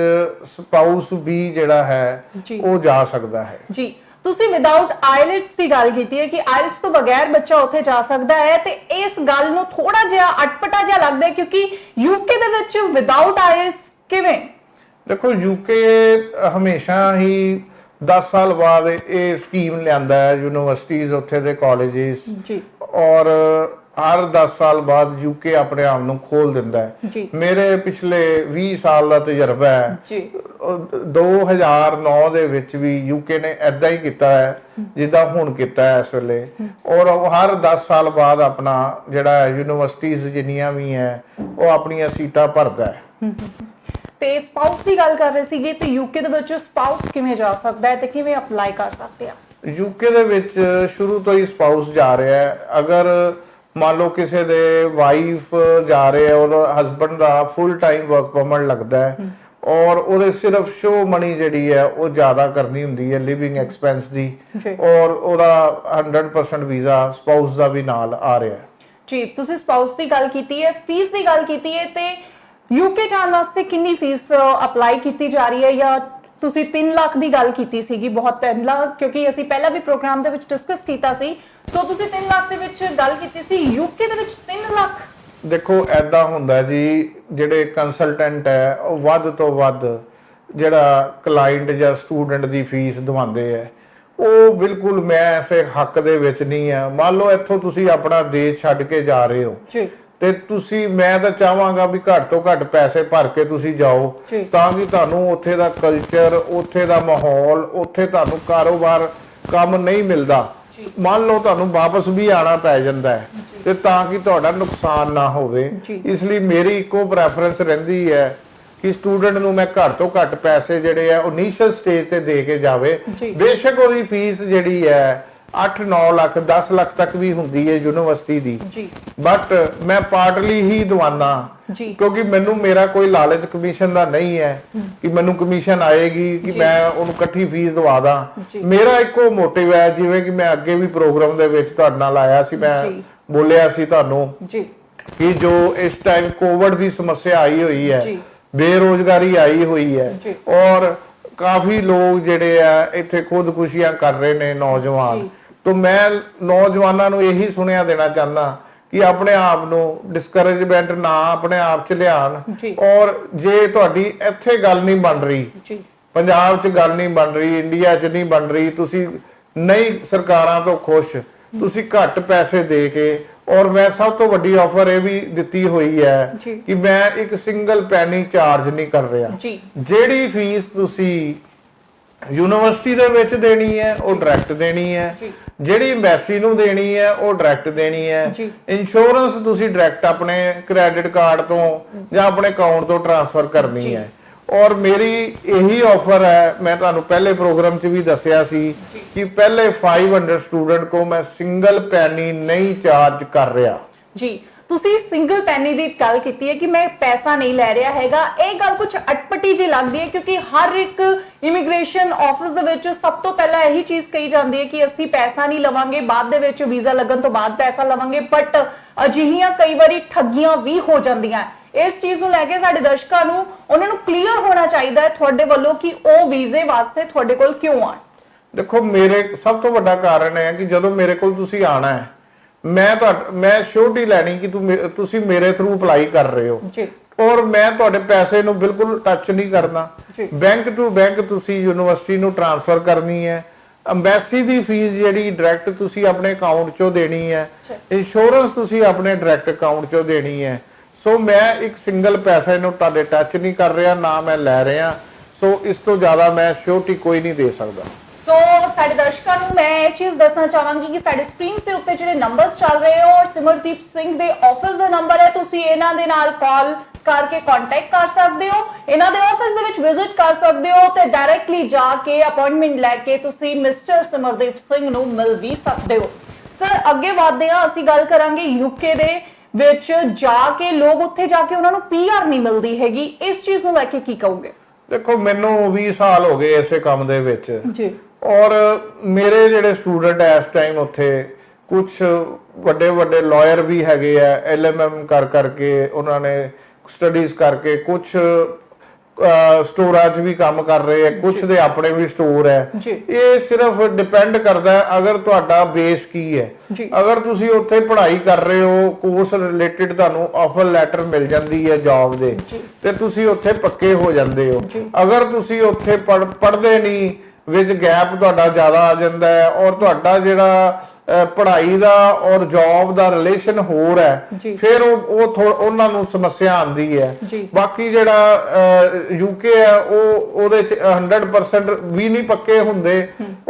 ਸਪਾਊਸ ਵੀ ਜਿਹੜਾ ਹੈ ਉਹ ਜਾ ਸਕਦਾ ਹੈ ਜੀ। ਤੁਸੀਂ ਵਿਦਆਊਟ ਆਇਲਟਸ ਦੀ ਗੱਲ ਕੀਤੀ ਹੈ ਕਿ ਆਇਲਟਸ ਤੋਂ ਬਗੈਰ ਬੱਚਾ ਉੱਥੇ ਜਾ ਸਕਦਾ ਹੈ ਤੇ ਇਸ ਗੱਲ ਨੂੰ ਥੋੜਾ ਜਿਹਾ ਅਟਪਟਾ ਜਿਹਾ ਲੱਗਦਾ ਹੈ ਕਿਉਂਕਿ ਯੂਕੇ ਦੇ ਵਿੱਚ ਵਿਦਆਊਟ ਆਇਲਟਸ ਕਿਵੇਂ? ਦੇਖੋ, ਯੂਕੇ ਹਮੇਸ਼ਾ ਹੀ 10 ਸਾਲ ਬਾਅਦ ਇਹ ਸਕੀਮ ਲਿਆਂਦਾ ਹੈ ਯੂਨੀਵਰਸਿਟੀਜ਼ ਉੱਥੇ ਦੇ ਕਾਲਜਿਸ ਜੀ, ਔਰ ਹਰ 10 ਸਾਲ ਬਾਅਦ ਯੂਕੇ ਆਪਣੇ ਆਪ ਨੂੰ ਖੋਲ ਦਿੰਦਾ ਹੈ। ਮੇਰੇ ਪਿਛਲੇ 20 ਸਾਲ ਦਾ ਤਜਰਬਾ ਹੈ ਜੀ। 2009 ਦੇ ਵਿੱਚ ਵੀ ਯੂਕੇ ਨੇ ਐਦਾਂ ਹੀ ਕੀਤਾ ਹੈ ਜਿੱਦਾਂ ਹੁਣ ਕੀਤਾ ਹੈ ਇਸ ਵੇਲੇ, ਔਰ ਹਰ 10 ਸਾਲ ਬਾਅਦ ਆਪਣਾ ਜਿਹੜਾ ਯੂਨੀਵਰਸਿਟੀਜ਼ ਜਿੰਨੀਆਂ ਵੀ ਹੈ ਉਹ ਆਪਣੀਆਂ ਸੀਟਾਂ ਭਰਦਾ ਹੈ। ਤੇ ਸਪਾਊਸ ਦੀ ਗੱਲ ਕਰ ਰਹੇ ਸੀਗੇ ਤੇ ਯੂਕੇ ਦੇ ਵਿੱਚ ਸਪਾਊਸ ਕਿਵੇਂ ਜਾ ਸਕਦਾ ਹੈ ਤੇ ਕਿਵੇਂ ਅਪਲਾਈ ਕਰ ਸਕਦੇ ਆ? ਯੂਕੇ ਦੇ ਵਿੱਚ ਸ਼ੁਰੂ ਤੋਂ ਹੀ ਸਪਾਊਸ ਜਾ ਰਿਹਾ ਹੈ। ਅਗਰ ਮੰਨ ਲਓ ਕਿਸੇ ਦੇ ਵਾਈਫ ਜਾ ਰਹੇ ਹੈ, ਉਹਦਾ ਹਸਬੰਡ ਦਾ ਫੁੱਲ ਟਾਈਮ ਵਰਕ ਪਰਮਿਟ ਲੱਗਦਾ ਹੈ ਔਰ ਉਹਦੇ ਸਿਰਫ ਸ਼ੋ ਮਨੀ ਜਿਹੜੀ ਹੈ ਉਹ ਜ਼ਿਆਦਾ ਕਰਨੀ ਹੁੰਦੀ ਹੈ ਲਿਵਿੰਗ ਐਕਸਪੈਂਸ ਦੀ, ਔਰ ਉਹਦਾ 100% ਵੀਜ਼ਾ ਸਪਾਊਸ ਦਾ ਵੀ ਨਾਲ ਆ ਰਿਹਾ ਹੈ ਜੀ। ਤੁਸੀਂ ਸਪਾਊਸ ਦੀ ਗੱਲ ਕੀਤੀ ਹੈ, ਫੀਸ ਦੀ ਗੱਲ ਕੀਤੀ ਹੈ ਤੇ ਯੂਕੇ ਜਾਣ ਵਾਸਤੇ ਕਿੰਨੀ ਫੀਸ ਅਪਲਾਈ ਕੀਤੀ ਜਾ ਰਹੀ ਹੈ? ਜਾਂ ਤੁਸੀਂ 3 ਲੱਖ ਦੀ ਗੱਲ ਕੀਤੀ ਸੀਗੀ ਬਹੁਤ ਪਹਿਲਾਂ, ਕਿਉਂਕਿ ਅਸੀਂ ਪਹਿਲਾਂ ਵੀ ਪ੍ਰੋਗਰਾਮ ਦੇ ਵਿੱਚ ਡਿਸਕਸ ਕੀਤਾ ਸੀ। ਸੋ ਤੁਸੀਂ 3 ਲੱਖ ਦੇ ਵਿੱਚ ਗੱਲ ਕੀਤੀ ਸੀ, ਯੂਕੇ ਦੇ ਵਿੱਚ 3 ਲੱਖ? ਦੇਖੋ, ਐਦਾਂ ਹੁੰਦਾ ਜੀ, ਜਿਹੜੇ ਕੰਸਲਟੈਂਟ ਹੈ ਉਹ ਵੱਧ ਤੋਂ ਵੱਧ ਜਿਹੜਾ ਕਲਾਇੰਟ ਜਾਂ ਸਟੂਡੈਂਟ ਦੀ ਫੀਸ ਦਵਾਉਂਦੇ ਹੈ, ਉਹ ਬਿਲਕੁਲ ਮੈਂ ਐਸੇ ਹੱਕ ਦੇ ਵਿੱਚ ਨਹੀਂ ਆ। ਮੰਨ ਲਓ ਇੱਥੋਂ ਤੁਸੀਂ ਆਪਣਾ ਦੇਸ਼ ਛੱਡ ਕੇ ਜਾ ਰਹੇ ਹੋ ਤੇ ਤੁਸੀਂ, ਮੈਂ ਤਾਂ ਚਾਹਾਂਗਾ ਵੀ ਘੱਟ ਤੋਂ ਘੱਟ ਪੈਸੇ ਭਰ ਕੇ ਤੁਸੀਂ ਜਾਓ ਤਾਂ ਕਿ ਤੁਹਾਨੂੰ ਉੱਥੇ ਦਾ ਕਲਚਰ, ਉੱਥੇ ਦਾ ਮਾਹੌਲ, ਉੱਥੇ ਤੁਹਾਨੂੰ ਕਾਰੋਬਾਰ ਕੰਮ ਨਹੀਂ ਮਿਲਦਾ, ਮੰਨ ਲਓ ਤੁਹਾਨੂੰ ਵਾਪਸ ਵੀ ਆਣਾ ਪੈ ਜਾਂਦਾ ਹੈ ਤੇ ਤਾਂ ਕਿ ਤੁਹਾਡਾ ਨੁਕਸਾਨ ਨਾ ਹੋਵੇ। ਇਸ ਲਈ ਮੇਰੀ ਇੱਕੋ ਪ੍ਰੈਫਰੈਂਸ ਰਹਿੰਦੀ ਹੈ ਕਿ ਸਟੂਡੈਂਟ ਨੂੰ ਮੈਂ ਘੱਟ ਤੋਂ ਘੱਟ ਪੈਸੇ ਜਿਹੜੇ ਆ ਇਨੀਸ਼ੀਅਲ ਸਟੇਜ ਤੇ ਦੇ ਕੇ ਜਾਵੇ। ਬੇਸ਼ੱਕ ਉਹਦੀ ਫੀਸ ਜਿਹੜੀ ਹੈ 8-9 ਲੱਖ 10 ਲੱਖ ਤੱਕ ਵੀ ਹੁੰਦੀ ਹੈ ਯੂਨੀਵਰਸਿਟੀ ਦੀ, ਬਟ ਮੈਂ ਪਾਰਟਲੀ ਹੀ ਦਵਾਨਾ ਕਿਉਂਕਿ ਮੈਨੂੰ ਮੇਰਾ ਕੋਈ ਲਾਲਚ ਕਮਿਸ਼ਨ ਦਾ ਨਹੀਂ ਹੈ ਕਿ ਮੈਨੂੰ ਕਮਿਸ਼ਨ ਆਏਗੀ ਕਿ ਮੈਂ ਉਹਨੂੰ ਇਕੱਠੀ ਫੀਸ ਦਵਾ ਦਾਂ। ਮੇਰਾ ਇੱਕੋ ਮੋਟਿਵ ਹੈ, ਜਿਵੇਂ ਕਿ ਮੈਂ ਅੱਗੇ ਵੀ ਪ੍ਰੋਗਰਾਮ ਦੇ ਵਿੱਚ ਤੁਹਾਡੇ ਨਾਲ ਆਇਆ ਸੀ, ਮੈਂ ਬੋਲਿਆ ਸੀ ਤੁਹਾਨੂੰ ਕਿ ਜੋ ਇਸ ਟਾਈਮ ਕੋਵਿਡ ਦੀ ਸਮੱਸਿਆ ਆਈ ਹੋਈ ਹੈ, ਬੇਰੋਜ਼ਗਾਰੀ ਆਈ ਹੋਈ ਹੈ ਔਰ ਕਾਫੀ ਲੋਕ ਜਿਹੜੇ ਆ ਇੱਥੇ ਖੁਦਕੁਸ਼ੀਆਂ ਕਰ ਰਹੇ ਨੇ ਨੌਜਵਾਨ, ਤਾਂ ਮੈਂ ਨੌਜਵਾਨਾਂ ਨੂੰ ਇਹੀ ਸੁਨੇਹਾ ਦੇਣਾ ਚਾਹੁੰਦਾ ਕਿ ਆਪਣੇ ਆਪ ਨੂੰ ਡਿਸਕਰੇਜਮੈਂਟ ਨਾ ਆਪਣੇ ਆਪ ਚ ਲਿਆਣ। ਔਰ ਜੇ ਤੁਹਾਡੀ ਇੱਥੇ ਗੱਲ ਨਹੀਂ ਬਣ ਰਹੀ, ਪੰਜਾਬ ਚ ਗੱਲ ਨਹੀਂ ਬਣ ਰਹੀ, ਇੰਡੀਆ ਚ ਨਹੀਂ ਬਣ ਰਹੀ, ਤੁਸੀਂ ਨਹੀਂ ਸਰਕਾਰਾਂ ਤੋਂ ਖੁਸ਼, ਤੁਸੀਂ ਘੱਟ ਪੈਸੇ ਦੇ ਕੇ, ਔਰ ਮੈਂ ਸਭ ਤੋਂ ਵੱਡੀ ਆਫਰ ਇਹ ਵੀ ਦਿੱਤੀ ਹੋਈ ਹੈ ਕਿ ਮੈਂ ਇੱਕ ਸਿੰਗਲ ਪੈਨੀ ਚਾਰਜ ਨਹੀਂ ਕਰ ਰਿਹਾ। ਜਿਹੜੀ ਫੀਸ ਤੁਸੀਂ ਯੂਨੀਵਰਸਿਟੀ ਦੇ ਵਿੱਚ ਦੇਣੀ ਹੈ ਉਹ ਡਾਇਰੈਕਟ ਦੇਣੀ ਹੈ, ਜਿਹੜੀ ਐਮਬੈਸੀ ਨੂੰ ਦੇਣੀ ਹੈ ਉਹ ਡਾਇਰੈਕਟ ਦੇਣੀ ਹੈ, ਇੰਸ਼ੋਰੈਂਸ ਤੁਸੀਂ ਡਾਇਰੈਕਟ ਆਪਣੇ ਕ੍ਰੈਡਿਟ ਕਾਰਡ ਤੋਂ ਜਾਂ ਆਪਣੇ ਅਕਾਊਂਟ ਤੋਂ ਟ੍ਰਾਂਸਫਰ ਕਰਨੀ ਹੈ। ਔਰ ਮੇਰੀ ਇਹੀ ਆਫਰ ਹੈ, ਮੈਂ ਤੁਹਾਨੂੰ ਪਹਿਲੇ ਪ੍ਰੋਗਰਾਮ 'ਚ ਵੀ ਦੱਸਿਆ ਸੀ ਕਿ ਪਹਿਲੇ 500 ਸਟੂਡੈਂਟ ਕੋ ਮੈਂ ਸਿੰਗਲ ਪੈਨੀ ਨਹੀਂ ਚਾਰਜ ਕਰ ਰਿਹਾ ਜੀ। ਤੁਸੀਂ ਸਿੰਗਲ ਪੈਨੀ ਦੀ ਗੱਲ ਕੀਤੀ ਹੈ ਕਿ ਮੈਂ ਪੈਸਾ ਨਹੀਂ ਲੈ ਰਿਹਾ ਹੈਗਾ, ਇਹ ਗੱਲ ਕੁਝ ਅਟਪਟੀ ਜਿਹੀ ਲੱਗਦੀ ਹੈ ਕਿਉਂਕਿ ਹਰ ਇੱਕ ਇਮੀਗ੍ਰੇਸ਼ਨ ਆਫਿਸ ਦੇ ਵਿੱਚ ਸਭ ਤੋਂ ਪਹਿਲਾਂ ਇਹੀ ਚੀਜ਼ ਕਹੀ ਜਾਂਦੀ ਹੈ ਕਿ ਅਸੀਂ ਪੈਸਾ ਨਹੀਂ ਲਵਾਂਗੇ, ਬਾਅਦ ਦੇ ਵਿੱਚ ਵੀਜ਼ਾ ਲੱਗਣ ਤੋਂ ਬਾਅਦ ਪੈਸਾ ਲਵਾਂਗੇ, ਬਟ ਅਜਿਹੀਆਂ ਕਈ ਵਾਰੀ ਠੱਗੀਆਂ ਵੀ ਹੋ ਜਾਂਦੀਆਂ। ਇਸ ਚੀਜ਼ ਨੂੰ ਲੈ ਕੇ ਸਾਡੇ ਦਰਸ਼ਕਾਂ ਨੂੰ ਉਹਨਾਂ ਨੂੰ ਕਲੀਅਰ ਹੋਣਾ ਚਾਹੀਦਾ ਹੈ ਤੁਹਾਡੇ ਵੱਲੋਂ ਕਿ ਉਹ ਵੀਜ਼ੇ ਵਾਸਤੇ ਤੁਹਾਡੇ ਕੋਲ ਕਿਉਂ ਆਣ। ਦੇਖੋ, ਮੇਰੇ ਸਭ ਤੋਂ ਵੱਡਾ ਕਾਰਨ ਹੈ ਕਿ ਜਦੋਂ ਮੇਰੇ ਕੋਲ ਤੁਸੀਂ ਆਣਾ ਹੈ, ਮੈਂ ਸ਼ੋਰਟੀ ਲੈਣੀ ਕਿ ਤੁਸੀਂ ਮੇਰੇ ਥਰੂ ਅਪਲਾਈ ਕਰ ਰਹੇ ਹੋ। ਔਰ ਮੈਂ ਤੁਹਾਡੇ ਪੈਸੇ ਨੂੰ ਬਿਲਕੁਲ ਟੱਚ ਨਹੀਂ ਕਰਨਾ। ਬੈਂਕ ਟੂ ਬੈਂਕ ਤੁਸੀਂ ਯੂਨੀਵਰਸਿਟੀ ਨੂੰ ਟ੍ਰਾਂਸਫਰ ਕਰਨੀ ਹੈ। ਅੰਬੈਸੀ ਦੀ ਫੀਸ ਜਿਹੜੀ ਡਾਇਰੈਕਟ ਤੁਸੀਂ ਆਪਣੇ ਅਕਾਊਂਟ ਚੋਂ ਦੇਣੀ ਹੈ। ਇੰਸ਼ੋਰੈਂਸ ਤੁਸੀਂ ਆਪਣੇ ਡਾਇਰੈਕਟ ਅਕਾਊਂਟ ਚੋਂ ਦੇਣੀ ਹੈ। ਸੋ ਮੈਂ ਇੱਕ ਸਿੰਗਲ ਪੈਸੇ ਨੂੰ ਤੁਹਾਡੇ ਟੱਚ ਨਹੀਂ ਕਰ ਰਿਹਾ, ਨਾ ਮੈਂ ਲੈ ਰਿਹਾ। ਸੋ ਇਸ ਤੋਂ ਜ਼ਿਆਦਾ ਮੈਂ ਸ਼ੋਰਟੀ ਕੋਈ ਨਹੀਂ ਦੇ ਸਕਦਾ। ਸੋ ਸਾਡੇ ਦਰਸ਼ਕਾਂ ਨੂੰ ਮੈਂ ਇਹ ਚੀਜ਼ ਦੱਸਣਾ ਚਾਹਾਂਗੀ ਕਿ ਸਾਡੇ ਸਕਰੀਨ ਦੇ ਉੱਤੇ ਜਿਹੜੇ ਨੰਬਰਸ ਚੱਲ ਰਹੇ ਹੋ ਔਰ ਸਿਮਰਦੀਪ ਸਿੰਘ ਦੇ ਆਫਿਸ ਦਾ ਨੰਬਰ ਹੈ, ਤੁਸੀਂ ਇਹਨਾਂ ਦੇ ਨਾਲ ਕਾਲ ਕਰਕੇ ਕੰਟੈਕਟ ਕਰ ਸਕਦੇ ਹੋ, ਇਹਨਾਂ ਦੇ ਆਫਿਸ ਦੇ ਵਿੱਚ ਵਿਜ਼ਿਟ ਕਰ ਸਕਦੇ ਹੋ ਤੇ ਡਾਇਰੈਕਟਲੀ ਜਾ ਕੇ ਅਪਾਇੰਟਮੈਂਟ ਲੈ ਕੇ ਤੁਸੀਂ ਮਿਸਟਰ ਸਿਮਰਦੀਪ ਸਿੰਘ ਨੂੰ ਮਿਲ ਵੀ ਸਕਦੇ ਹੋ। ਸਰ ਅੱਗੇ ਵਧਦੇ ਹਾਂ, ਅਸੀਂ ਗੱਲ ਕਰਾਂਗੇ ਯੂਕੇ ਦੇ ਵਿੱਚ ਜਾ ਕੇ ਲੋਕ ਉੱਥੇ ਜਾ ਕੇ ਉਹਨਾਂ ਨੂੰ ਪੀਆਰ ਨਹੀਂ ਮਿਲਦੀ ਹੈਗੀ, ਇਸ ਚੀਜ਼ ਨੂੰ ਲੈ ਕੇ ਕੀ ਕਹੋਗੇ? ਦੇਖੋ ਮੈਨੂੰ 20 ਸਾਲ ਹੋ ਗਏ ਇਸੇ ਕੰਮ ਦੇ ਵਿੱਚ ਜੀ, ਔਰ ਮੇਰੇ ਜਿਹੜੇ ਸਟੂਡੈਂਟ ਇਸ ਟਾਈਮ ਉੱਥੇ ਕੁਝ ਵੱਡੇ ਵੱਡੇ ਲਾਇਰ ਵੀ ਹੈਗੇ ਆ, LMM ਕਰਕੇ ਉਹਨਾਂ ਨੇ ਸਟੱਡੀਜ਼ ਕਰਕੇ ਕੁਝ ਸਟੋਰਾਂ 'ਚ ਵੀ ਕੰਮ ਕਰ ਰਹੇ ਆ, ਕੁਝ ਦੇ ਆਪਣੇ ਵੀ ਸਟੋਰ ਹੈ। ਇਹ ਸਿਰਫ ਡਿਪੈਂਡ ਕਰਦਾ ਹੈ ਅਗਰ ਤੁਹਾਡਾ ਬੇਸ ਕੀ ਹੈ। ਅਗਰ ਤੁਸੀਂ ਉੱਥੇ ਪੜ੍ਹਾਈ ਕਰ ਰਹੇ ਹੋ, ਕੋਰਸ ਰਿਲੇਟਡ ਤੁਹਾਨੂੰ ਆਫਰ ਲੈਟਰ ਮਿਲ ਜਾਂਦੀ ਹੈ ਜੌਬ ਦੇ, ਤੇ ਤੁਸੀਂ ਉੱਥੇ ਪੱਕੇ ਹੋ ਜਾਂਦੇ ਹੋ। ਅਗਰ ਤੁਸੀਂ ਉੱਥੇ ਪੜ੍ਹਦੇ ਨਹੀਂ, ਵਿੱਚ ਗੈਪ ਤੁਹਾਡਾ ਜ਼ਿਆਦਾ ਆ ਜਾਂਦਾ ਹੈ ਔਰ ਤੁਹਾਡਾ ਜਿਹੜਾ ਪੜ੍ਹਾਈ ਦਾ ਔਰ ਜੌਬ ਦਾ ਰਿਲੇਸ਼ਨ ਹੋਰ ਹੈ, ਫਿਰ ਉਹਨਾਂ ਨੂੰ ਸਮੱਸਿਆ ਆਉਂਦੀ ਹੈ। ਬਾਕੀ ਜਿਹੜਾ UK ਹੈ ਉਹਦੇ ਚ 100% ਵੀ ਨਹੀਂ ਪੱਕੇ ਹੁੰਦੇ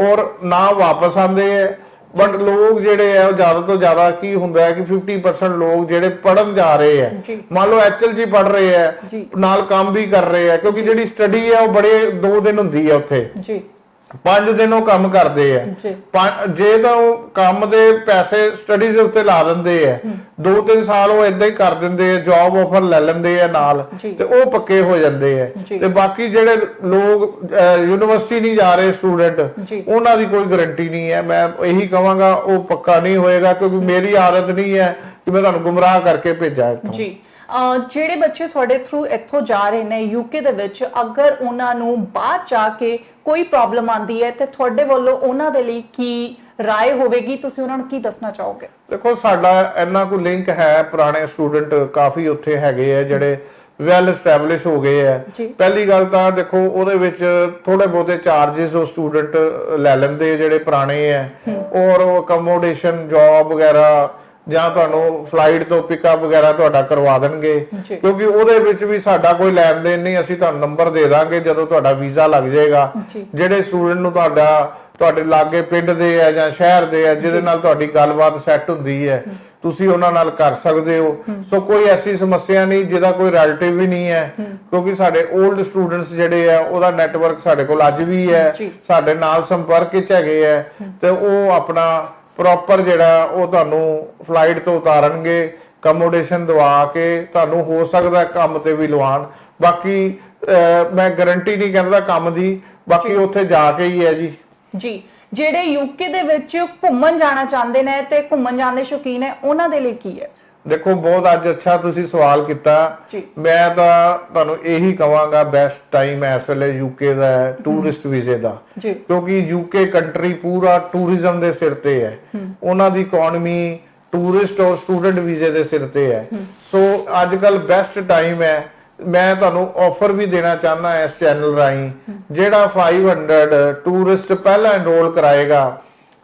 ਔਰ ਨਾ ਵਾਪਸ ਆਉਂਦੇ ਹੈ। ਬਟ ਲੋਕ ਜਿਹੜੇ ਆ ਜ਼ਿਆਦਾ ਤੋਂ ਜ਼ਿਆਦਾ ਕੀ ਹੁੰਦਾ ਹੈ ਕਿ 50% ਲੋਕ ਜਿਹੜੇ ਪੜਨ ਜਾ ਰਹੇ ਹੈ, ਮੰਨ ਲਓ HLG ਪੜ ਰਹੇ ਹੈ, ਨਾਲ ਕੰਮ ਵੀ ਕਰ ਰਹੇ ਹੈ, ਕਿਉਂਕਿ ਜਿਹੜੀ ਸਟੱਡੀ ਹੈ ਉਹ ਬੜੇ 2 ਦਿਨ ਹੁੰਦੀ ਹੈ ਉੱਥੇ, 5 ਦਿਨ ਉਹ ਕੰਮ ਕਰਦੇ ਆ। ਜੇ ਤਾਂ ਉਹ ਕੰਮ ਦੇ ਪੈਸੇ ਸਟੱਡੀ ਦੇ ਉੱਤੇ ਲਾ ਦਿੰਦੇ ਆ, 2-3 ਸਾਲ ਉਹ ਏਦਾਂ ਹੀ ਕਰ ਦਿੰਦੇ ਆ, ਜੌਬ ਆਫਰ ਲੈ ਲੈਂਦੇ ਆ ਨਾਲ, ਤੇ ਉਹ ਪੱਕੇ ਹੋ ਜਾਂਦੇ ਆ। ਤੇ ਬਾਕੀ ਜਿਹੜੇ ਲੋਕ ਯੂਨੀਵਰਸਿਟੀ ਨਹੀਂ ਜਾ ਰਹੇ ਸਟੂਡੈਂਟ, ਉਹਨਾਂ ਦੀ ਕੋਈ ਗਾਰੰਟੀ ਨਹੀਂ ਹੈ। ਮੈਂ ਇਹੀ ਕਹਾਂਗਾ ਉਹ ਪੱਕਾ ਨਹੀਂ ਹੋਏਗਾ, ਕਿਉਂਕਿ ਮੇਰੀ ਆਦਤ ਨਹੀਂ ਹੈ ਕਿ ਮੈਂ ਤੁਹਾਨੂੰ ਗੁੰਮਰਾਹ ਕਰਕੇ ਭੇਜਾਂ ਇੱਥੋਂ। ਜਿਹੜੇ ਬੱਚੇ ਤੁਹਾਡੇ ਥਰੂ ਇੱਥੋਂ ਜਾ ਰਹੇ ਨੇ UK ਦੇ ਵਿੱਚ, ਅਗਰ ਉਹਨਾਂ ਨੂੰ ਬਾਅਦ ਜਾ ਕੇ ਕੋਈ ਪ੍ਰੋਬਲਮ ਆਂਦੀ ਹੈ ਤੇ ਤੁਹਾਡੇ ਵੱਲੋਂ ਉਹਨਾਂ ਦੇ ਲਈ ਕੀ ਰਾਏ ਹੋਵੇਗੀ, ਤੁਸੀਂ ਉਹਨਾਂ ਨੂੰ ਕੀ ਦੱਸਣਾ ਚਾਹੋਗੇ? ਦੇਖੋ ਸਾਡਾ ਇੰਨਾ ਕੋਈ ਲਿੰਕ ਹੈ, ਪੁਰਾਣੇ ਸਟੂਡੈਂਟ ਕਾਫੀ ਉੱਥੇ ਹੈਗੇ ਆ ਜਿਹੜੇ ਵੈਲ ਐਸਟੈਬਲਿਸ਼ ਹੋ ਗਏ ਆ। ਪਹਿਲੀ ਗੱਲ ਤਾਂ ਦੇਖੋ ਉਹਦੇ ਵਿੱਚ ਥੋੜੇ ਬਹੁਤੇ ਚਾਰजेस ਉਹ ਸਟੂਡੈਂਟ ਲੈ ਲੈਂਦੇ ਜਿਹੜੇ ਪੁਰਾਣੇ ਆ, ਔਰ ਅਕਮੋਡੇਸ਼ਨ ਜੌਬ ਵਗੈਰਾ ਜਾਂ ਤੁਹਾਨੂੰ ਫਲਾਈਟ ਤੋਂ ਪਿਕਅਪ ਵਗੈਰਾ ਤੁਹਾਡਾ ਕਰਵਾ ਦੇਣਗੇ, ਕਿਉਂਕਿ ਉਹਦੇ ਵਿੱਚ ਵੀ ਸਾਡਾ ਕੋਈ ਲੈਣ ਦੇਣ ਨਹੀਂ। ਅਸੀਂ ਤੁਹਾਨੂੰ ਨੰਬਰ ਦੇ ਦਾਂਗੇ ਜਦੋਂ ਤੁਹਾਡਾ ਵੀਜ਼ਾ ਲੱਗ ਜਾਏਗਾ। ਜਿਹੜੇ ਸਟੂਡੈਂਟ ਨੂੰ ਤੁਹਾਡੇ ਲਾਗੇ ਪਿੰਡ ਦੇ ਆ ਜਾਂ ਸ਼ਹਿਰ ਦੇ ਆ ਜਿਹਦੇ ਨਾਲ ਤੁਹਾਡੀ ਗੱਲਬਾਤ ਸੈੱਟ ਹੁੰਦੀ ਹੈ, ਤੁਸੀਂ ਉਹਨਾਂ ਨਾਲ ਕਰ ਸਕਦੇ ਹੋ। ਸੋ ਕੋਈ ਐਸੀ ਸਮੱਸਿਆ ਨਹੀਂ ਜਿਹਦਾ ਕੋਈ ਰਿਲੇਟਿਵ ਵੀ ਨਹੀਂ ਹੈ, ਕਿਉਂਕਿ ਸਾਡੇ 올ਡ ਸਟੂਡੈਂਟਸ ਜਿਹੜੇ ਆ ਉਹਦਾ ਨੈਟਵਰਕ ਸਾਡੇ ਕੋਲ ਅੱਜ ਵੀ ਹੈ, ਸਾਡੇ ਨਾਲ ਸੰਪਰਕ ਵਿੱਚ ਹੈਗੇ ਆ, ਤੇ ਉਹ ਆਪਣਾ ਪ੍ਰੋਪਰ ਜਿਹੜਾ ਉਹ ਤੁਹਾਨੂੰ ਫਲਾਈਟ ਤੋਂ ਉਤਾਰਨਗੇ, ਅਕਮੋਡੇਸ਼ਨ ਦਵਾ ਕੇ ਤੁਹਾਨੂੰ ਹੋ ਸਕਦਾ ਕੰਮ ਤੇ ਵੀ ਲਵਾਉਣ। ਬਾਕੀ ਮੈਂ ਗਾਰੰਟੀ ਨਹੀਂ ਕਹਿੰਦਾ ਕੰਮ ਦੀ, ਬਾਕੀ ਉੱਥੇ ਜਾ ਕੇ ਹੀ ਹੈ ਜੀ। ਜਿਹੜੇ UK ਦੇ ਵਿੱਚ ਘੁੰਮਣ ਜਾਣਾ ਚਾਹੁੰਦੇ ਨੇ ਤੇ ਘੁੰਮਣ ਜਾਣ ਦੇ ਸ਼ੌਕੀਨ ਹੈ, ਉਹਨਾਂ ਦੇ ਲਈ ਕੀ ਹੈ? ਦੇਖੋ ਬਹੁਤ ਅੱਜ ਅੱਛਾ ਤੁਸੀਂ ਸਵਾਲ ਕੀਤਾ। ਮੈਂ ਤਾਂ ਤੁਹਾਨੂੰ ਇਹੀ ਕਹਾਂਗਾ ਬੈਸਟ ਟਾਈਮ ਇਸ ਵੇਲੇ UK ਦਾ ਹੈ ਟੂਰਿਸਟ ਵੀਜ਼ੇ ਦਾ, ਕਿਉਂਕਿ UK ਕੰਟਰੀ ਪੂਰਾ ਟੂਰਿਜ਼ਮ ਦੇ ਸਿਰ ਤੇ ਹੈ। ਉਹਨਾਂ ਦੀ ਇਕਨੋਮੀ ਟੂਰਿਸਟ ਔਰ ਸਟੂਡੈਂਟ ਵੀਜ਼ੇ ਦੇ ਸਿਰ ਤੇ ਹੈ। ਸੋ ਅੱਜ ਕੱਲ ਬੈਸਟ ਟਾਈਮ ਹੈ। ਮੈਂ ਤੁਹਾਨੂੰ ਆਫਰ ਵੀ ਦੇਣਾ ਚਾਹੁੰਦਾ ਇਸ ਚੈਨਲ ਰਾਹੀਂ, ਜਿਹੜਾ 500 ਟੂਰਿਸਟ ਪਹਿਲਾਂ ਐਨਰੋਲ ਕਰਾਏਗਾ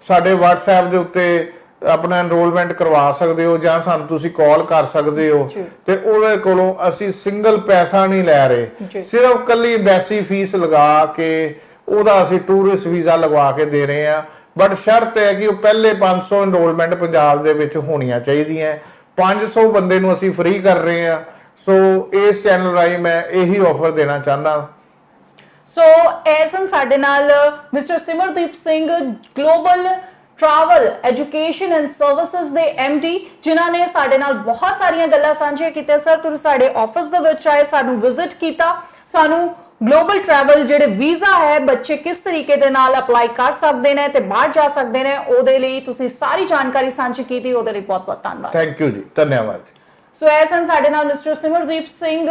ਸਾਡੇ WhatsApp ਦੇ ਉੱਤੇ ਆਪਣਾ ਐਨਰੋਲਮੈਂਟ ਕਰਵਾ ਸਕਦੇ ਹੋ, ਜਾਂ ਸਾਨੂੰ ਤੁਸੀਂ ਕਾਲ ਕਰ ਸਕਦੇ ਹੋ, ਤੇ ਉਹਦੇ ਕੋਲੋਂ ਅਸੀਂ ਸਿੰਗਲ ਪੈਸਾ ਨਹੀਂ ਲੈ ਰਹੇ, ਸਿਰਫ ਕੱਲੀ ਐਮਬੈਸੀ ਫੀਸ ਲਗਾ ਕੇ ਉਹਦਾ ਅਸੀਂ ਟੂਰਿਸਟ ਵੀਜ਼ਾ ਲਗਵਾ ਕੇ ਦੇ ਰਹੇ ਹਾਂ। ਬਟ ਸ਼ਰਤ ਹੈ ਕਿ ਉਹ ਪਹਿਲੇ 500 ਐਨਰੋਲਮੈਂਟ ਪੰਜਾਬ ਦੇ ਵਿੱਚ ਹੋਣੀਆਂ ਚਾਹੀਦੀਆਂ। 500 ਬੰਦੇ ਨੂੰ ਅਸੀਂ ਫ੍ਰੀ ਕਰ ਰਹੇ ਹਾਂ। ਸੋ ਇਸ ਚੈਨਲ ਰਾਹੀਂ ਮੈਂ ਇਹੀ ਆਫਰ ਦੇਣਾ ਚਾਹੁੰਦਾ। ਸੋ ਐਸਨ ਸਾਡੇ ਨਾਲ mister Simardeep Singh global travel education and services ਦੇ MD, ਜਿਨ੍ਹਾਂ ਨੇ ਸਾਡੇ ਨਾਲ ਬਹੁਤ ਸਾਰੀਆਂ ਗੱਲਾਂ ਸਾਂਝੀਆਂ ਕੀਤੀਆਂ। ਸਰ ਤੁਸੀਂ ਸਾਡੇ ਆਫਿਸ ਦੇ ਵਿੱਚ ਆਏ, ਸਾਨੂੰ ਵਿਜ਼ਿਟ ਕੀਤਾ, ਸਾਨੂੰ ਗਲੋਬਲ ਟਰੈਵਲ ਜਿਹੜੇ ਵੀਜ਼ਾ ਹੈ ਬੱਚੇ ਕਿਸ ਤਰੀਕੇ ਦੇ ਨਾਲ ਅਪਲਾਈ ਕਰ ਸਕਦੇ ਨੇ ਤੇ ਬਾਹਰ ਜਾ ਸਕਦੇ ਨੇ, ਉਹਦੇ ਲਈ ਤੁਸੀਂ ਸਾਰੀ ਜਾਣਕਾਰੀ ਸਾਂਝੀ ਕੀਤੀ, ਉਹਦੇ ਲਈ ਬਹੁਤ ਬਹੁਤ ਧੰਨਵਾਦ। ਥੈਂਕ ਯੂ ਜੀ, ਧੰਨਵਾਦ। ਸੋ ਐਸਨ ਸਾਡੇ ਨਾਲ ਮਿਸਟਰ ਸਿਮਰਦੀਪ ਸਿੰਘ।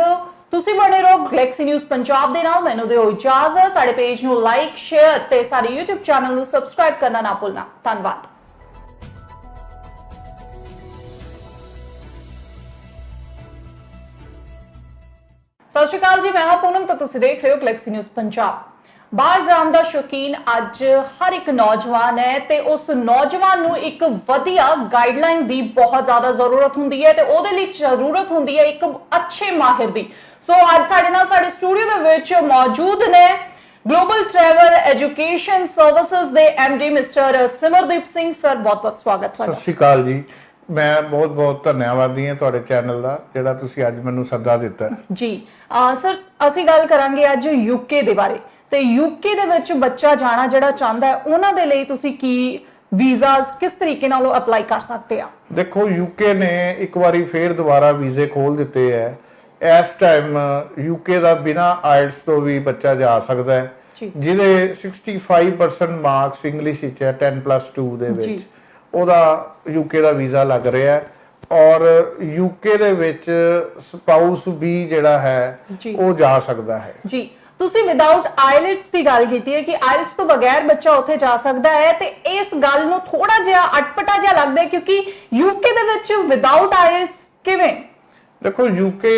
ਤੁਸੀਂ ਬਣੇ ਰਹੋ ਗਲੈਕਸੀ ਨਿਊਜ਼ ਪੰਜਾਬ ਦੇ ਨਾਲ। ਮੈਨੂੰ ਦਿਓ ਇਜਾਜ਼ਤ। ਸਾਡੇ ਪੇਜ ਨੂੰ ਲਾਈਕ, ਸ਼ੇਅਰ ਤੇ ਸਾਡੇ YouTube ਚੈਨਲ ਨੂੰ ਸਬਸਕ੍ਰਾਈਬ ਕਰਨਾ ਨਾ ਭੁੱਲਣਾ। ਧੰਨਵਾਦ। ਸਤਿ ਸ਼੍ਰੀ ਅਕਾਲ ਜੀ, ਮੈਂ ਹਾਂ ਪੂਨਮ ਤੇ ਤੁਸੀਂ ਦੇਖ ਰਹੇ ਹੋ ਗਲੈਕਸੀ ਨਿਊਜ਼ ਪੰਜਾਬ। ਬਾਹਰ ਜਾਣ ਦਾ ਸ਼ੌਕੀਨ ਅੱਜ ਹਰ ਇੱਕ ਨੌਜਵਾਨ ਹੈ ਤੇ ਉਸ ਨੌਜਵਾਨ ਨੂੰ ਇੱਕ ਵਧੀਆ ਗਾਈਡਲਾਈਨ ਦੀ ਬਹੁਤ ਜ਼ਿਆਦਾ ਜ਼ਰੂਰਤ ਹੁੰਦੀ ਹੈ ਤੇ ਉਹਦੇ ਲਈ ਜ਼ਰੂਰਤ ਹੁੰਦੀ ਹੈ ਇੱਕ ਅੱਛੇ ਮਾਹਿਰ ਦੀ। ਸੋ ਅੱਜ ਸਾਡੇ ਨਾਲ ਸਾਡੇ ਸਟੂਡੀਓ ਦੇ ਵਿੱਚ ਮੌਜੂਦ ਨੇ ਗਲੋਬਲ ਟਰੈਵਲ ਐਜੂਕੇਸ਼ਨ ਸਰਵਿਸਿਜ਼ ਦੇ MD mister Simardeep Singh sir. ਬਹੁਤ-ਬਹੁਤ ਸਵਾਗਤ ਤੁਹਾਡਾ। ਸਤਿ ਸ਼੍ਰੀ ਅਕਾਲ ਜੀ। ਮੈਂ ਬਹੁਤ-ਬਹੁਤ ਧੰਨਵਾਦੀ ਹਾਂ ਤੁਹਾਡੇ ਚੈਨਲ ਦਾ, ਜਿਹੜਾ ਤੁਸੀਂ ਅੱਜ ਮੈਨੂੰ ਸੱਦਾ ਦਿੱਤਾ ਜੀ। ਸਰ, ਅਸੀਂ ਗੱਲ ਕਰਾਂਗੇ ਅੱਜ ਯੂਕੇ ਦੇ ਬਾਰੇ ਤੇ ਯੂਕੇ ਦੇ ਵਿੱਚ ਬੱਚਾ ਜਾਣਾ ਜਿਹੜਾ ਚਾਹੁੰਦਾ ਹੈ ਉਹਨਾਂ ਦੇ ਲਈ ਤੁਸੀਂ ਕੀ ਵੀਜ਼ਾਸ ਕਿਸ ਤਰੀਕੇ ਨਾਲ ਉਹ ਅਪਲਾਈ ਕਰ ਸਕਦੇ ਆ? ਦੇਖੋ, ਯੂਕੇ ਨੇ ਇੱਕ ਵਾਰੀ ਫੇਰ ਦੁਬਾਰਾ ਵੀਜ਼ੇ ਖੋਲ ਦਿੱਤੇ ਹੈ। ਇਸ ਟਾਈਮ ਯੂਕੇ ਦਾ ਬਿਨਾ ਆਇਲਟਸ ਤੋਂ ਵੀ ਬੱਚਾ ਜਾ ਸਕਦਾ ਹੈ, ਜਿਹਦੇ 65% ਮਾਰਕਸ ਇੰਗਲਿਸ਼ ਵਿੱਚ ਹੈ 10+2 ਦੇ ਵਿੱਚ, ਉਹਦਾ ਯੂਕੇ ਦਾ ਵੀਜ਼ਾ ਲੱਗ ਰਿਹਾ ਹੈ। ਔਰ ਯੂਕੇ ਦੇ ਵਿੱਚ ਸਪਾਊਸ ਵੀ ਜਿਹੜਾ ਹੈ ਉਹ ਜਾ ਸਕਦਾ ਹੈ ਜੀ। ਤੁਸੀਂ ਵਿਦਆਊਟ ਆਇਲਟਸ ਦੀ ਗੱਲ ਕੀਤੀ ਹੈ ਕਿ ਆਇਲਟਸ ਤੋਂ ਬਗੈਰ ਬੱਚਾ ਉੱਥੇ ਜਾ ਸਕਦਾ ਹੈ ਤੇ ਇਸ ਗੱਲ ਨੂੰ ਥੋੜਾ ਜਿਹਾ ਅਟਪਟਾ ਜਿਹਾ ਲੱਗਦਾ ਹੈ ਕਿਉਂਕਿ ਯੂਕੇ ਦੇ ਵਿੱਚ ਵਿਦਆਊਟ ਆਇਲਟਸ ਕਿਵੇਂ? ਦੇਖੋ, ਯੂਕੇ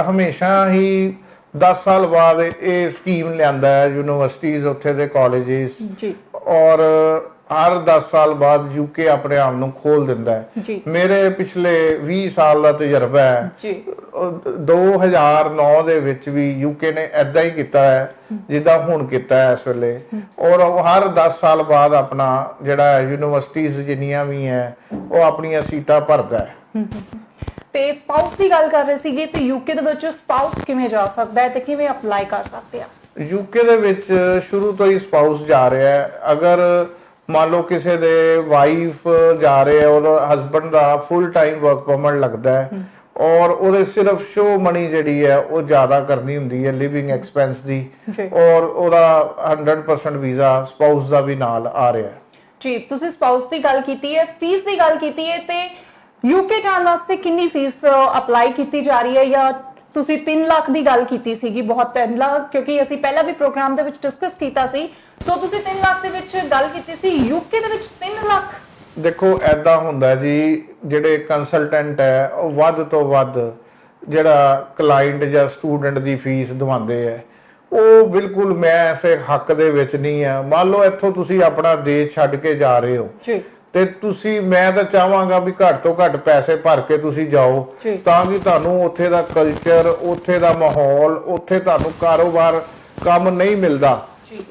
ਹਮੇਸ਼ਾ ਹੀ 10 ਸਾਲ ਬਾਅਦ ਇਹ ਸਕੀਮ ਲਿਆਂਦਾ ਹੈ, ਯੂਨੀਵਰਸਿਟੀਜ਼ ਉੱਥੇ ਦੇ ਕਾਲਜਿਸ ਜੀ, ਔਰ ਹਰ 10 ਸਾਲ ਬਾਅਦ ਯੂਕੇ ਆਪਣੇ ਆਪ ਨੂੰ ਖੋਲ ਦਿੰਦਾ ਹੈ। ਮੇਰੇ ਪਿਛਲੇ 20 ਸਾਲ ਦਾ ਤਜਰਬਾ ਹੈ ਜੀ। 2009 ਦੇ ਵਿੱਚ ਵੀ ਯੂਕੇ ਨੇ ਐਦਾਂ ਹੀ ਕੀਤਾ ਹੈ ਜਿੱਦਾਂ ਹੁਣ ਕੀਤਾ ਹੈ ਇਸ ਵੇਲੇ, ਔਰ ਹਰ 10 ਸਾਲ ਬਾਅਦ ਆਪਣਾ ਜਿਹੜਾ ਯੂਨੀਵਰਸਿਟੀਜ਼ ਜਿੰਨੀਆਂ ਵੀ ਹੈ ਉਹ ਆਪਣੀਆਂ ਸੀਟਾਂ ਭਰਦਾ ਹੈ। ਤੇ ਸਪਾਊਸ ਦੀ ਗੱਲ ਕਰ ਰਹੇ ਸੀਗੇ ਤੇ ਯੂਕੇ ਦੇ ਵਿੱਚ ਸਪਾਊਸ ਕਿਵੇਂ ਜਾ ਸਕਦਾ ਹੈ ਤੇ ਕਿਵੇਂ ਅਪਲਾਈ ਕਰ ਸਕਦੇ ਆ? ਯੂਕੇ ਦੇ ਵਿੱਚ ਸ਼ੁਰੂ ਤੋਂ ਹੀ ਸਪਾਊਸ ਜਾ ਰਿਹਾ ਹੈ। ਅਗਰ ਮੰਨ ਲਓ ਕਿਸੇ ਦੇ ਵਾਈਫ ਜਾ ਰਹੇ ਹੈ, ਉਹਦਾ ਹਸਬੰਡ ਦਾ ਫੁੱਲ ਟਾਈਮ ਵਰਕ ਪਰਮਿਟ ਲੱਗਦਾ ਹੈ ਔਰ ਉਹਦੇ ਸਿਰਫ ਸ਼ੋ ਮਨੀ ਜਿਹੜੀ ਹੈ ਉਹ ਜ਼ਿਆਦਾ ਕਰਨੀ ਹੁੰਦੀ ਹੈ ਲਿਵਿੰਗ ਐਕਸਪੈਂਸ ਦੀ, ਔਰ ਉਹਦਾ 100% ਵੀਜ਼ਾ ਸਪਾਊਸ ਦਾ ਵੀ ਨਾਲ ਆ ਰਿਹਾ ਹੈ ਜੀ। ਤੁਸੀਂ ਸਪਾਊਸ ਦੀ ਗੱਲ ਕੀਤੀ ਹੈ, ਫੀਸ ਦੀ ਗੱਲ ਕੀਤੀ ਹੈ ਤੇ ਯੂਕੇ ਜਾਣ ਵਾਸਤੇ ਕਿੰਨੀ ਫੀਸ ਅਪਲਾਈ ਕੀਤੀ ਜਾ ਰਹੀ ਹੈ? ਜਾਂ ਤੁਸੀਂ 3 ਲੱਖ ਦੀ ਗੱਲ ਕੀਤੀ ਸੀਗੀ ਬਹੁਤ ਪਹਿਲਾਂ, ਕਿਉਂਕਿ ਅਸੀਂ ਪਹਿਲਾਂ ਵੀ ਪ੍ਰੋਗਰਾਮ ਦੇ ਵਿੱਚ ਡਿਸਕਸ ਕੀਤਾ ਸੀ। ਸੋ ਤੁਸੀਂ 3 ਲੱਖ ਦੇ ਵਿੱਚ ਗੱਲ ਕੀਤੀ ਸੀ, ਯੂਕੇ ਦੇ ਵਿੱਚ 3 ਲੱਖ? ਦੇਖੋ, ਐਦਾਂ ਹੁੰਦਾ ਜੀ, ਜਿਹੜੇ ਕੰਸਲਟੈਂਟ ਹੈ ਉਹ ਵੱਧ ਤੋਂ ਵੱਧ ਜਿਹੜਾ ਕਲਾਇੰਟ ਜਾਂ ਸਟੂਡੈਂਟ ਦੀ ਫੀਸ ਦਵਾਉਂਦੇ ਹੈ, ਉਹ ਬਿਲਕੁਲ ਮੈਂ ਐਸੇ ਹੱਕ ਦੇ ਵਿੱਚ ਨਹੀਂ ਆ। ਮੰਨ ਲਓ ਇੱਥੋਂ ਤੁਸੀਂ ਆਪਣਾ ਦੇਸ਼ ਛੱਡ ਕੇ ਜਾ ਰਹੇ ਹੋ ਤੇ ਤੁਸੀਂ, ਮੈਂ ਤਾਂ ਚਾਹਾਂਗਾ ਵੀ ਘੱਟ ਤੋਂ ਘੱਟ ਪੈਸੇ ਭਰ ਕੇ ਤੁਸੀਂ ਜਾਓ ਤਾਂ ਕਿ ਤੁਹਾਨੂੰ ਉੱਥੇ ਦਾ ਕਲਚਰ, ਉੱਥੇ ਦਾ ਮਾਹੌਲ, ਉੱਥੇ ਤੁਹਾਨੂੰ ਕਾਰੋਬਾਰ ਕੰਮ ਨਹੀਂ ਮਿਲਦਾ,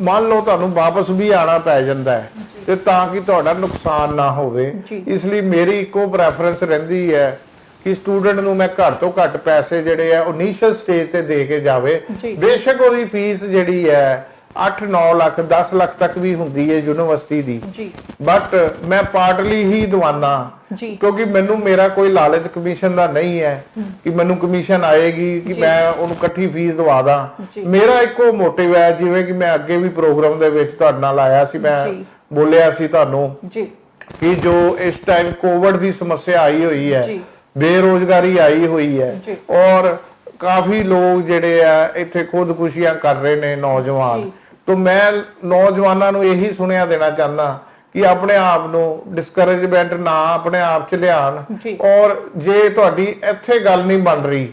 ਮੰਨ ਲਓ ਤੁਹਾਨੂੰ ਵਾਪਸ ਵੀ ਆਣਾ ਪੈ ਜਾਂਦਾ ਹੈ ਤੇ ਤਾਂ ਕਿ ਤੁਹਾਡਾ ਨੁਕਸਾਨ ਨਾ ਹੋਵੇ। ਇਸ ਲਈ ਮੇਰੀ ਇੱਕੋ ਪ੍ਰੈਫਰੈਂਸ ਰਹਿੰਦੀ ਹੈ ਕਿ ਸਟੂਡੈਂਟ ਨੂੰ ਮੈਂ ਘੱਟ ਤੋਂ ਘੱਟ ਪੈਸੇ ਜਿਹੜੇ ਆ ਇਨੀਸ਼ੀਅਲ ਸਟੇਜ ਤੇ ਦੇ ਕੇ ਜਾਵੇ। ਬੇਸ਼ੱਕ ਉਹਦੀ ਫੀਸ ਜਿਹੜੀ ਹੈ 8-9 ਲੱਖ 10 ਲੱਖ ਤੱਕ ਵੀ ਹੁੰਦੀ ਹੈ ਯੂਨੀਵਰਸਿਟੀ ਦੀ, ਬਟ ਮੈਂ ਪਾਰਟਲੀ ਹੀ ਦਵਾਨਾ ਕਿਉਂਕਿ ਮੈਨੂੰ ਮੇਰਾ ਕੋਈ ਲਾਲਚ ਕਮਿਸ਼ਨ ਦਾ ਨਹੀਂ ਹੈ ਕਿ ਮੈਨੂੰ ਕਮਿਸ਼ਨ ਆਏਗੀ ਕਿ ਮੈਂ ਉਹਨੂੰ ਇਕੱਠੀ ਫੀਸ ਦਵਾ ਦਾਂ। ਮੇਰਾ ਇੱਕੋ ਮੋਟਿਵ ਹੈ, ਜਿਵੇਂ ਕਿ ਮੈਂ ਅੱਗੇ ਵੀ ਪ੍ਰੋਗਰਾਮ ਦੇ ਵਿੱਚ ਤੁਹਾਡੇ ਨਾਲ ਆਇਆ ਸੀ, ਮੈਂ ਬੋਲਿਆ ਸੀ ਤੁਹਾਨੂੰ ਕਿ ਜੋ ਇਸ ਟਾਈਮ ਕੋਵਿਡ ਦੀ ਸਮੱਸਿਆ ਆਈ ਹੋਈ ਹੈ, ਬੇਰੋਜ਼ਗਾਰੀ ਆਈ ਹੋਈ ਹੈ ਔਰ ਕਾਫੀ ਲੋਕ ਜਿਹੜੇ ਆ ਇੱਥੇ ਖੁਦਕੁਸ਼ੀਆਂ ਕਰ ਰਹੇ ਨੇ ਨੌਜਵਾਨ, ਤਾਂ ਮੈਂ ਨੌਜਵਾਨਾਂ ਨੂੰ ਇਹੀ ਸੁਨੇਹਾ ਦੇਣਾ ਚਾਹੁੰਦਾ ਕਿ ਆਪਣੇ ਆਪ ਨੂੰ ਡਿਸਕਰੇਜਮੈਂਟ ਨਾ ਆਪਣੇ ਆਪ ਚ ਲਿਆਣ। ਔਰ ਜੇ ਤੁਹਾਡੀ ਇੱਥੇ ਗੱਲ ਨਹੀਂ ਬਣ ਰਹੀ,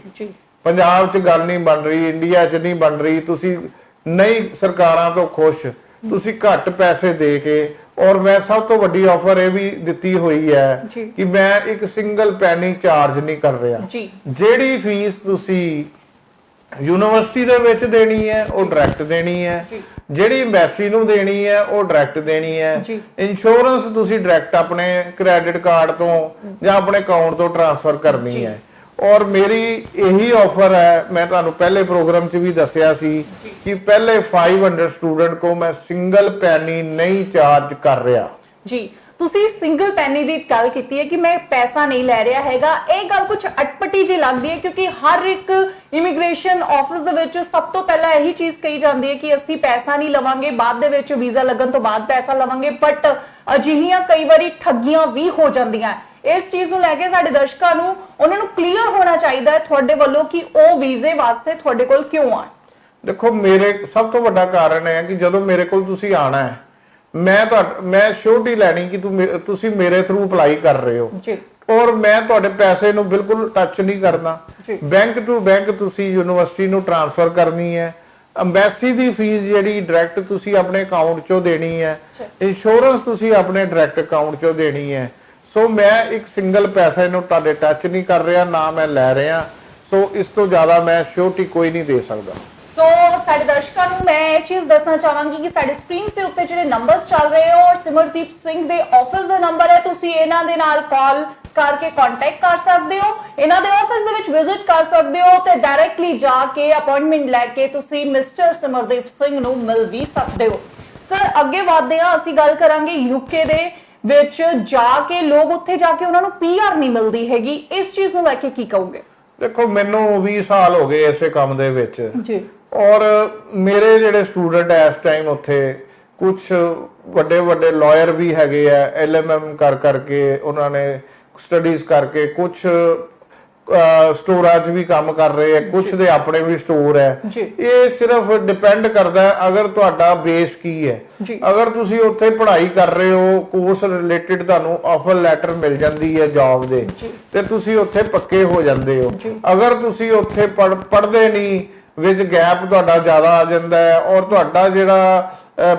ਪੰਜਾਬ ਚ ਗੱਲ ਨਹੀਂ ਬਣ ਰਹੀ, ਇੰਡੀਆ ਚ ਨਹੀਂ ਬਣ ਰਹੀ, ਤੁਸੀਂ ਨਹੀਂ ਸਰਕਾਰਾਂ ਤੋਂ ਖੁਸ਼, ਤੁਸੀਂ ਘੱਟ ਪੈਸੇ ਦੇ ਕੇ, ਔਰ ਮੈਂ ਸਭ ਤੋਂ ਵੱਡੀ ਆਫਰ ਇਹ ਵੀ ਦਿੱਤੀ ਹੋਈ ਹੈ ਕਿ ਮੈਂ ਇੱਕ ਸਿੰਗਲ ਪੈਨੀ ਚਾਰਜ ਨਹੀਂ ਕਰ ਰਿਹਾ। ਜਿਹੜੀ ਫੀਸ ਤੁਸੀਂ ਯੂਨੀਵਰਸਿਟੀ ਦੇ ਵਿੱਚ ਦੇਣੀ ਹੈ ਉਹ ਡਾਇਰੈਕਟ ਦੇਣੀ ਹੈ, ਜਿਹੜੀ ਐਮਬੈਸੀ ਨੂੰ ਦੇਣੀ ਹੈ ਉਹ ਡਾਇਰੈਕਟ ਦੇਣੀ ਹੈ, ਇੰਸ਼ੋਰੈਂਸ ਤੁਸੀਂ ਡਾਇਰੈਕਟ ਆਪਣੇ ਕ੍ਰੈਡਿਟ ਕਾਰਡ ਤੋਂ ਜਾਂ ਆਪਣੇ ਅਕਾਊਂਟ ਤੋਂ ਟ੍ਰਾਂਸਫਰ ਕਰਨੀ ਹੈ। ਔਰ ਮੇਰੀ ਇਹੀ ਆਫਰ ਹੈ, ਮੈਂ ਤੁਹਾਨੂੰ ਪਹਿਲੇ ਪ੍ਰੋਗਰਾਮ 'ਚ ਵੀ ਦੱਸਿਆ ਸੀ ਕਿ ਪਹਿਲੇ 500 ਸਟੂਡੈਂਟ ਕੋ ਮੈਂ ਸਿੰਗਲ ਪੈਨੀ ਨਹੀਂ ਚਾਰਜ ਕਰ ਰਿਹਾ ਜੀ। ਤੁਸੀਂ ਸਿੰਗਲ ਪੈਨੀ ਦੀ ਗੱਲ ਕੀਤੀ ਹੈ ਕਿ ਮੈਂ ਪੈਸਾ ਨਹੀਂ ਲੈ ਰਿਹਾ ਹੈਗਾ, ਇਹ ਗੱਲ ਕੁਝ ਅਟਪਟੀ ਜਿਹੀ ਲੱਗਦੀ ਹੈ ਕਿਉਂਕਿ ਹਰ ਇੱਕ ਇਮੀਗ੍ਰੇਸ਼ਨ ਆਫਿਸ ਦੇ ਵਿੱਚ ਸਭ ਤੋਂ ਪਹਿਲਾਂ ਇਹੀ ਚੀਜ਼ ਕਹੀ ਜਾਂਦੀ ਹੈ ਕਿ ਅਸੀਂ ਪੈਸਾ ਨਹੀਂ ਲਵਾਂਗੇ, ਬਾਅਦ ਦੇ ਵਿੱਚ ਵੀਜ਼ਾ ਲੱਗਣ ਤੋਂ ਬਾਅਦ ਪੈਸਾ ਲਵਾਂਗੇ, ਬਟ ਅਜਿਹੀਆਂ ਕਈ ਵਾਰੀ ਠੱਗੀਆਂ ਵੀ ਹੋ ਜਾਂਦੀਆਂ। ਇਸ ਚੀਜ਼ ਨੂੰ ਲੈ ਕੇ ਸਾਡੇ ਦਰਸ਼ਕਾਂ ਨੂੰ ਉਹਨਾਂ ਨੂੰ ਕਲੀਅਰ ਹੋਣਾ ਚਾਹੀਦਾ ਹੈ ਤੁਹਾਡੇ ਵੱਲੋਂ ਕਿ ਉਹ ਵੀਜ਼ੇ ਵਾਸਤੇ ਤੁਹਾਡੇ ਕੋਲ ਕਿਉਂ ਆਣ। ਦੇਖੋ, ਮੇਰੇ ਸਭ ਤੋਂ ਵੱਡਾ ਕਾਰਨ ਹੈ ਕਿ ਜਦੋਂ ਮੇਰੇ ਕੋਲ ਤੁਸੀਂ ਆਣਾ ਹੈ, ਮੈਂ ਸ਼ੋਰਟੀ ਲੈਣੀ ਕਿ ਤੁਸੀਂ ਮੇਰੇ ਥਰੂ ਅਪਲਾਈ ਕਰ ਰਹੇ ਹੋ। ਔਰ ਮੈਂ ਤੁਹਾਡੇ ਪੈਸੇ ਨੂੰ ਬਿਲਕੁਲ ਟੱਚ ਨਹੀਂ ਕਰਨਾ। ਬੈਂਕ ਟੂ ਬੈਂਕ ਤੁਸੀਂ ਯੂਨੀਵਰਸਿਟੀ ਨੂੰ ਟ੍ਰਾਂਸਫਰ ਕਰਨੀ ਹੈ। ਅੰਬੈਸੀ ਦੀ ਫੀਸ ਜਿਹੜੀ ਡਾਇਰੈਕਟ ਤੁਸੀਂ ਆਪਣੇ ਅਕਾਊਂਟ ਚੋਂ ਦੇਣੀ ਹੈ। ਇੰਸ਼ੋਰੈਂਸ ਤੁਸੀਂ ਆਪਣੇ ਡਾਇਰੈਕਟ ਅਕਾਊਂਟ ਚੋਂ ਦੇਣੀ ਹੈ। ਸੋ ਮੈਂ ਇੱਕ ਸਿੰਗਲ ਪੈਸਾ ਇਹਨੂੰ ਤੁਹਾਡੇ ਟੱਚ ਨਹੀਂ ਕਰ ਰਿਹਾ, ਨਾ ਮੈਂ ਲੈ ਰਿਹਾ। ਸੋ ਇਸ ਤੋਂ ਜ਼ਿਆਦਾ ਮੈਂ ਸ਼ੋਰਟੀ ਕੋਈ ਨਹੀਂ ਦੇ ਸਕਦਾ। ਸੋ ਸਾਡੇ ਦਰਸ਼ਕਾਂ ਨੂੰ ਮੈਂ ਇਹ ਚੀਜ਼ ਦੱਸਣਾ ਚਾਹਾਂਗੀ ਕਿ ਸਾਡੇ ਸਕਰੀਨ ਦੇ ਉੱਤੇ ਜਿਹੜੇ ਨੰਬਰਸ ਚੱਲ ਰਹੇ ਹੋ ਔਰ ਸਿਮਰਦੀਪ ਸਿੰਘ ਦੇ ਆਫਿਸ ਦਾ ਨੰਬਰ ਹੈ, ਤੁਸੀਂ ਇਹਨਾਂ ਦੇ ਨਾਲ ਕਾਲ ਕਰਕੇ ਕੰਟੈਕਟ ਕਰ ਸਕਦੇ ਹੋ, ਇਹਨਾਂ ਦੇ ਆਫਿਸ ਦੇ ਵਿੱਚ ਵਿਜ਼ਿਟ ਕਰ ਸਕਦੇ ਹੋ ਤੇ ਡਾਇਰੈਕਟਲੀ ਜਾ ਕੇ ਅਪਾਇੰਟਮੈਂਟ ਲੈ ਕੇ ਤੁਸੀਂ ਮਿਸਟਰ ਸਿਮਰਦੀਪ ਸਿੰਘ ਨੂੰ ਮਿਲ ਵੀ ਸਕਦੇ ਹੋ। ਸਰ ਅੱਗੇ ਵਧਦੇ ਹਾਂ, ਅਸੀਂ ਗੱਲ ਕਰਾਂਗੇ ਯੂਕੇ ਦੇ ਵਿੱਚ ਜਾ ਕੇ ਲੋਕ ਉੱਥੇ ਜਾ ਕੇ ਉਹਨਾਂ ਨੂੰ ਪੀਆਰ ਨਹੀਂ ਮਿਲਦੀ ਹੈਗੀ, ਇਸ ਚੀਜ਼ ਨੂੰ ਲੈ ਕੇ ਕੀ ਕਹੋਗੇ? ਦੇਖੋ ਮੈਨੂੰ 20 ਸਾਲ ਹੋ ਗਏ ਇਸੇ ਕੰਮ ਦੇ ਵਿੱਚ ਜੀ, ਔਰ ਮੇਰੇ ਜਿਹੜੇ ਸਟੂਡੈਂਟ ਇਸ ਟਾਈਮ ਉੱਥੇ ਕੁਝ ਵੱਡੇ ਵੱਡੇ ਲਾਇਰ ਵੀ ਹੈਗੇ ਆ, LMM ਕਰਕੇ ਉਹਨਾਂ ਨੇ ਸਟੱਡੀਜ਼ ਕਰਕੇ ਕੁਝ ਸਟੋਰਾਂ 'ਚ ਵੀ ਕੰਮ ਕਰ ਰਹੇ ਆ, ਕੁਝ ਦੇ ਆਪਣੇ ਵੀ ਸਟੋਰ ਹੈ। ਇਹ ਸਿਰਫ ਡਿਪੈਂਡ ਕਰਦਾ ਹੈ ਅਗਰ ਤੁਹਾਡਾ ਬੇਸ ਕੀ ਹੈ। ਅਗਰ ਤੁਸੀਂ ਉੱਥੇ ਪੜ੍ਹਾਈ ਕਰ ਰਹੇ ਹੋ, ਕੋਰਸ ਰਿਲੇਟਡ ਤੁਹਾਨੂੰ ਆਫਰ ਲੈਟਰ ਮਿਲ ਜਾਂਦੀ ਹੈ ਜੌਬ ਦੇ ਤੇ ਤੁਸੀਂ ਉੱਥੇ ਪੱਕੇ ਹੋ ਜਾਂਦੇ ਹੋ। ਅਗਰ ਤੁਸੀਂ ਉੱਥੇ ਪੜ੍ਹਦੇ ਨਹੀਂ, ਵਿੱਚ ਗੈਪ ਤੁਹਾਡਾ ਜ਼ਿਆਦਾ ਆ ਜਾਂਦਾ ਹੈ ਔਰ ਤੁਹਾਡਾ ਜਿਹੜਾ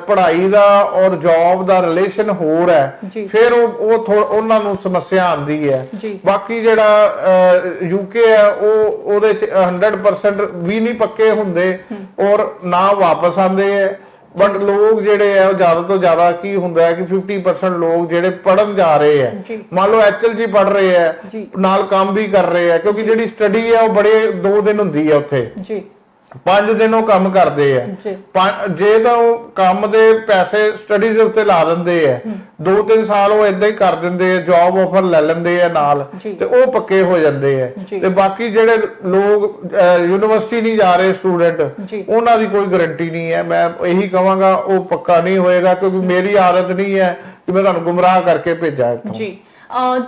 ਪੜ੍ਹਾਈ ਦਾ ਔਰ ਜੌਬ ਦਾ ਰਿਲੇਸ਼ਨ ਹੋਰ ਹੈ, ਫਿਰ ਉਹਨਾਂ ਨੂੰ ਸਮੱਸਿਆ ਆਉਂਦੀ ਹੈ। ਬਾਕੀ ਜਿਹੜਾ UK ਹੈ ਉਹਦੇ ਚ 100% ਵੀ ਨਹੀਂ ਪੱਕੇ ਹੁੰਦੇ ਔਰ ਨਾ ਵਾਪਸ ਆਉਂਦੇ ਹੈ। ਬਟ ਲੋਕ ਜਿਹੜੇ ਆ ਜ਼ਿਆਦਾ ਤੋਂ ਜ਼ਿਆਦਾ ਕੀ ਹੁੰਦਾ ਹੈ ਕਿ 50% ਲੋਕ ਜਿਹੜੇ ਪੜਨ ਜਾ ਰਹੇ ਹੈ, ਮੰਨ ਲਓ HLG ਪੜ ਰਹੇ ਹੈ, ਨਾਲ ਕੰਮ ਵੀ ਕਰ ਰਹੇ ਹੈ, ਕਿਉਂਕਿ ਜਿਹੜੀ ਸਟੱਡੀ ਹੈ ਉਹ ਬੜੇ 2 ਦਿਨ ਹੁੰਦੀ ਹੈ ਉੱਥੇ, 5 ਦਿਨ ਉਹ ਕੰਮ ਕਰਦੇ ਆ। ਜੇ ਤਾਂ ਉਹ ਕੰਮ ਦੇ ਪੈਸੇ ਸਟੱਡੀ ਦੇ ਉੱਤੇ ਲਾ ਦਿੰਦੇ ਆ, 2-3 ਸਾਲ ਉਹ ਇਦਾਂ ਹੀ ਕਰ ਦਿੰਦੇ ਆ, ਜੌਬ ਆਫਰ ਲੈ ਲੈਂਦੇ ਆ ਨਾਲ ਤੇ ਉਹ ਪੱਕੇ ਹੋ ਜਾਂਦੇ ਆ। ਤੇ ਬਾਕੀ ਜਿਹੜੇ ਲੋਕ ਯੂਨੀਵਰਸਿਟੀ ਨਹੀਂ ਜਾ ਰਹੇ ਸਟੂਡੈਂਟ, ਉਹਨਾਂ ਦੀ ਕੋਈ ਗਾਰੰਟੀ ਨਹੀਂ ਹੈ। ਮੈਂ ਇਹੀ ਕਹਾਂਗਾ ਉਹ ਪੱਕਾ ਨਹੀਂ ਹੋਏਗਾ, ਕਿਉਂਕਿ ਮੇਰੀ ਆਦਤ ਨਹੀਂ ਹੈ ਕਿ ਮੈਂ ਤੁਹਾਨੂੰ ਗੁੰਮਰਾਹ ਕਰਕੇ ਭੇਜਾਂ ਇੱਥੋਂ।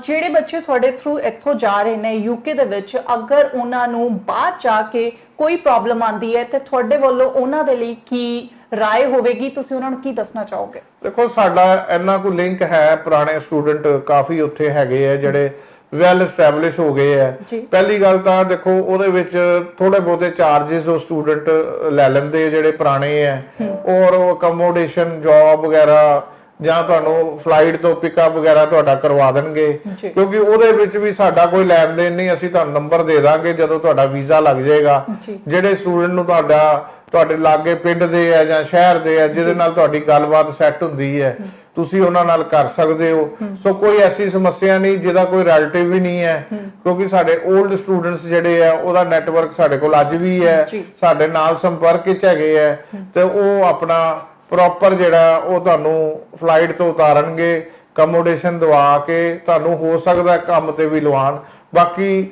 ਜਿਹੜੇ ਬੱਚੇ ਤੁਹਾਡੇ ਥਰੂ ਇੱਥੋਂ ਜਾ ਰਹੇ ਨੇ UK ਦੇ ਵਿੱਚ, ਅਗਰ ਉਹਨਾਂ ਨੂੰ ਬਾਅਦ ਜਾ ਕੇ ਕੋਈ ਪ੍ਰੋਬਲਮ ਆਂਦੀ ਹੈ ਤੇ ਤੁਹਾਡੇ ਵੱਲੋਂ ਉਹਨਾਂ ਦੇ ਲਈ ਕੀ ਰਾਏ ਹੋਵੇਗੀ, ਤੁਸੀਂ ਉਹਨਾਂ ਨੂੰ ਕੀ ਦੱਸਣਾ ਚਾਹੋਗੇ? ਦੇਖੋ ਸਾਡਾ ਇੰਨਾ ਕੋਈ ਲਿੰਕ ਹੈ, ਪੁਰਾਣੇ ਸਟੂਡੈਂਟ ਕਾਫੀ ਉੱਥੇ ਹੈਗੇ ਆ ਜਿਹੜੇ ਵੈਲ ਐਸਟੈਬਲਿਸ਼ ਹੋ ਗਏ ਆ। ਪਹਿਲੀ ਗੱਲ ਤਾਂ ਦੇਖੋ ਉਹਦੇ ਵਿੱਚ ਥੋੜੇ ਬਹੁਤੇ ਚਾਰजेस ਉਹ ਸਟੂਡੈਂਟ ਲੈ ਲੈਂਦੇ ਜਿਹੜੇ ਪੁਰਾਣੇ ਆ, ਔਰ ਅਕਮੋਡੇਸ਼ਨ ਜੌਬ ਵਗੈਰਾ ਜਾਂ ਤੁਹਾਨੂੰ ਫਲਾਈਟ ਤੋਂ ਪਿਕਅਪ ਵਗੈਰਾ ਤੁਹਾਡਾ ਕਰਵਾ ਦੇਣਗੇ, ਕਿਉਂਕਿ ਉਹਦੇ ਵਿੱਚ ਵੀ ਸਾਡਾ ਕੋਈ ਲੈਣ ਦੇਣ ਨਹੀਂ। ਅਸੀਂ ਤੁਹਾਨੂੰ ਨੰਬਰ ਦੇ ਦਾਂਗੇ ਜਦੋਂ ਤੁਹਾਡਾ ਵੀਜ਼ਾ ਲੱਗ ਜਾਏਗਾ। ਜਿਹੜੇ ਸਟੂਡੈਂਟ ਨੂੰ ਤੁਹਾਡੇ ਲਾਗੇ ਪਿੰਡ ਦੇ ਆ ਜਾਂ ਸ਼ਹਿਰ ਦੇ ਆ ਜਿਹਦੇ ਨਾਲ ਤੁਹਾਡੀ ਗੱਲਬਾਤ ਸੈੱਟ ਹੁੰਦੀ ਹੈ, ਤੁਸੀਂ ਉਹਨਾਂ ਨਾਲ ਕਰ ਸਕਦੇ ਹੋ। ਸੋ ਕੋਈ ਐਸੀ ਸਮੱਸਿਆ ਨਹੀਂ ਜਿਹਦਾ ਕੋਈ ਰਿਲੇਟਿਵ ਵੀ ਨਹੀਂ ਹੈ, ਕਿਉਂਕਿ ਸਾਡੇ 올ਡ ਸਟੂਡੈਂਟਸ ਜਿਹੜੇ ਆ ਉਹਦਾ ਨੈਟਵਰਕ ਸਾਡੇ ਕੋਲ ਅੱਜ ਵੀ ਹੈ, ਸਾਡੇ ਨਾਲ ਸੰਪਰਕ ਵਿੱਚ ਹੈਗੇ ਆ ਤੇ ਉਹ ਆਪਣਾ ਪ੍ਰੋਪਰ ਜਿਹੜਾ ਉਹ ਤੁਹਾਨੂੰ ਫਲਾਈਟ ਤੋਂ ਉਤਾਰਨਗੇ, ਅਕਮੋਡੇਸ਼ਨ ਦਵਾ ਕੇ ਤੁਹਾਨੂੰ ਹੋ ਸਕਦਾ ਕੰਮ ਤੇ ਵੀ ਲਵਾਉਣ। ਬਾਕੀ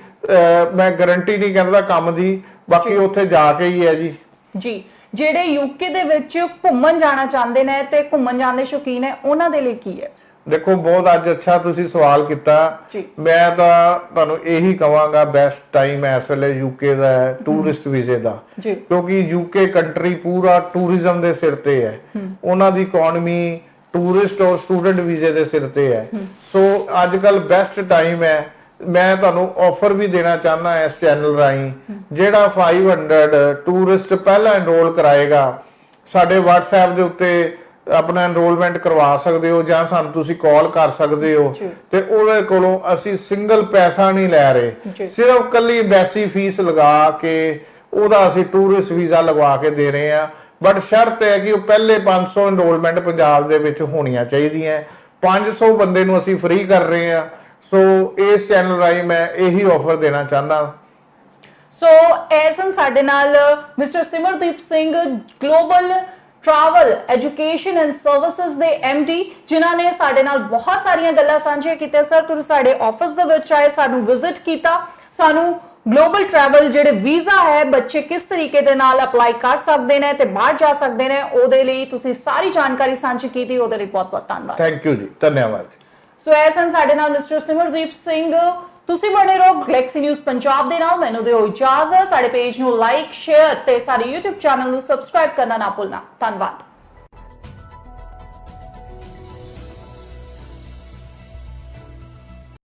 ਮੈਂ ਗਾਰੰਟੀ ਨਹੀਂ ਕਹਿੰਦਾ ਕੰਮ ਦੀ, ਬਾਕੀ ਉੱਥੇ ਜਾ ਕੇ ਹੀ ਹੈ ਜੀ। ਜਿਹੜੇ UK ਦੇ ਵਿੱਚ ਘੁੰਮਣ ਜਾਣਾ ਚਾਹੁੰਦੇ ਨੇ ਤੇ ਘੁੰਮਣ ਜਾਣ ਦੇ ਸ਼ੌਕੀਨ ਹੈ, ਉਹਨਾਂ ਦੇ ਲਈ ਕੀ ਹੈ? ਦੇਖੋ ਬਹੁਤ ਅੱਜ ਅੱਛਾ ਤੁਸੀਂ ਸਵਾਲ ਕੀਤਾ। ਮੈਂ ਤਾਂ ਤੁਹਾਨੂੰ ਇਹੀ ਕਹਾਂਗਾ ਬੈਸਟ ਟਾਈਮ ਇਸ ਵੇਲੇ UK ਦਾ ਹੈ ਟੂਰਿਸਟ ਵੀਜ਼ੇ ਦਾ, ਕਿਉਂਕਿ UK ਕੰਟਰੀ ਪੂਰਾ ਟੂਰਿਜ਼ਮ ਦੇ ਸਿਰ ਤੇ ਹੈ। ਉਹਨਾਂ ਦੀ ਇਕਨੋਮੀ ਟੂਰਿਸਟ ਔਰ ਸਟੂਡੈਂਟ ਵੀਜ਼ੇ ਦੇ ਸਿਰ ਤੇ ਹੈ। ਸੋ ਅੱਜ ਕੱਲ ਬੈਸਟ ਟਾਈਮ ਹੈ। ਮੈਂ ਤੁਹਾਨੂੰ ਆਫਰ ਵੀ ਦੇਣਾ ਚਾਹੁੰਦਾ ਇਸ ਚੈਨਲ ਰਾਹੀਂ, ਜਿਹੜਾ 500 ਟੂਰਿਸਟ ਪਹਿਲਾਂ ਐਨਰੋਲ ਕਰਾਏਗਾ ਸਾਡੇ WhatsApp ਦੇ ਉੱਤੇ ਆਪਣਾ ਐਨਰੋਲਮੈਂਟ ਕਰਵਾ ਸਕਦੇ ਹੋ ਜਾਂ ਸਾਨੂੰ ਤੁਸੀਂ ਕਾਲ ਕਰ ਸਕਦੇ ਹੋ ਤੇ ਉਹਦੇ ਕੋਲੋਂ ਅਸੀਂ ਸਿੰਗਲ ਪੈਸਾ ਨਹੀਂ ਲੈ ਰਹੇ, ਸਿਰਫ ਕੱਲੀ ਐਮਬੈਸੀ ਫੀਸ ਲਗਾ ਕੇ ਉਹਦਾ ਅਸੀਂ ਟੂਰਿਸਟ ਵੀਜ਼ਾ ਲਗਵਾ ਕੇ ਦੇ ਰਹੇ ਆ। ਬਟ ਸ਼ਰਤ ਹੈ ਕਿ ਉਹ ਪਹਿਲੇ 500 ਐਨਰੋਲਮੈਂਟ ਪੰਜਾਬ ਦੇ ਵਿੱਚ ਹੋਣੀਆਂ ਚਾਹੀਦੀਆਂ। 500 ਬੰਦੇ ਨੂੰ ਅਸੀਂ ਫ੍ਰੀ ਕਰ ਰਹੇ ਆ। ਸੋ ਇਸ ਚੈਨਲ ਰਾਹੀਂ ਮੈਂ ਇਹੀ ਆਫਰ ਦੇਣਾ ਚਾਹੁੰਦਾ। ਸੋ ਐਸਨ ਸਾਡੇ ਨਾਲ mister Simardeep Singh global travel education and services ਦੇ MD, ਜਿਨ੍ਹਾਂ ਨੇ ਸਾਡੇ ਨਾਲ ਬਹੁਤ ਸਾਰੀਆਂ ਗੱਲਾਂ ਸਾਂਝੀਆਂ ਕੀਤੀਆਂ। ਸਰ ਤੁਸੀਂ ਸਾਡੇ ਆਫਿਸ ਦੇ ਵਿੱਚ ਆਏ, ਸਾਨੂੰ ਵਿਜ਼ਿਟ ਕੀਤਾ, ਸਾਨੂੰ ਗਲੋਬਲ ਟਰੈਵਲ ਜਿਹੜੇ ਵੀਜ਼ਾ ਹੈ ਬੱਚੇ ਕਿਸ ਤਰੀਕੇ ਦੇ ਨਾਲ ਅਪਲਾਈ ਕਰ ਸਕਦੇ ਨੇ ਤੇ ਬਾਹਰ ਜਾ ਸਕਦੇ ਨੇ, ਉਹਦੇ ਲਈ ਤੁਸੀਂ ਸਾਰੀ ਜਾਣਕਾਰੀ ਸਾਂਝੀ ਕੀਤੀ, ਉਹਦੇ ਲਈ ਬਹੁਤ ਬਹੁਤ ਧੰਨਵਾਦ। ਥੈਂਕ ਯੂ ਜੀ, ਧੰਨਵਾਦ। ਸੋ ਐਸਨ ਸਾਡੇ ਨਾਲ ਮਿਸਟਰ ਸਿਮਰਦੀਪ ਸਿੰਘ। ਤੁਸੀਂ ਬਣੇ ਰਹੋ ਗਲੈਕਸੀ ਨਿਊਜ਼ ਪੰਜਾਬ ਦੇ ਨਾਲ। ਮੈਨੂੰ ਦਿਓ ਇਜਾਜ਼ਤ। ਸਾਡੇ ਪੇਜ ਨੂੰ ਲਾਈਕ, ਸ਼ੇਅਰ ਤੇ ਸਾਡੇ YouTube ਚੈਨਲ ਨੂੰ ਸਬਸਕ੍ਰਾਈਬ ਕਰਨਾ ਨਾ ਭੁੱਲਣਾ। ਧੰਨਵਾਦ।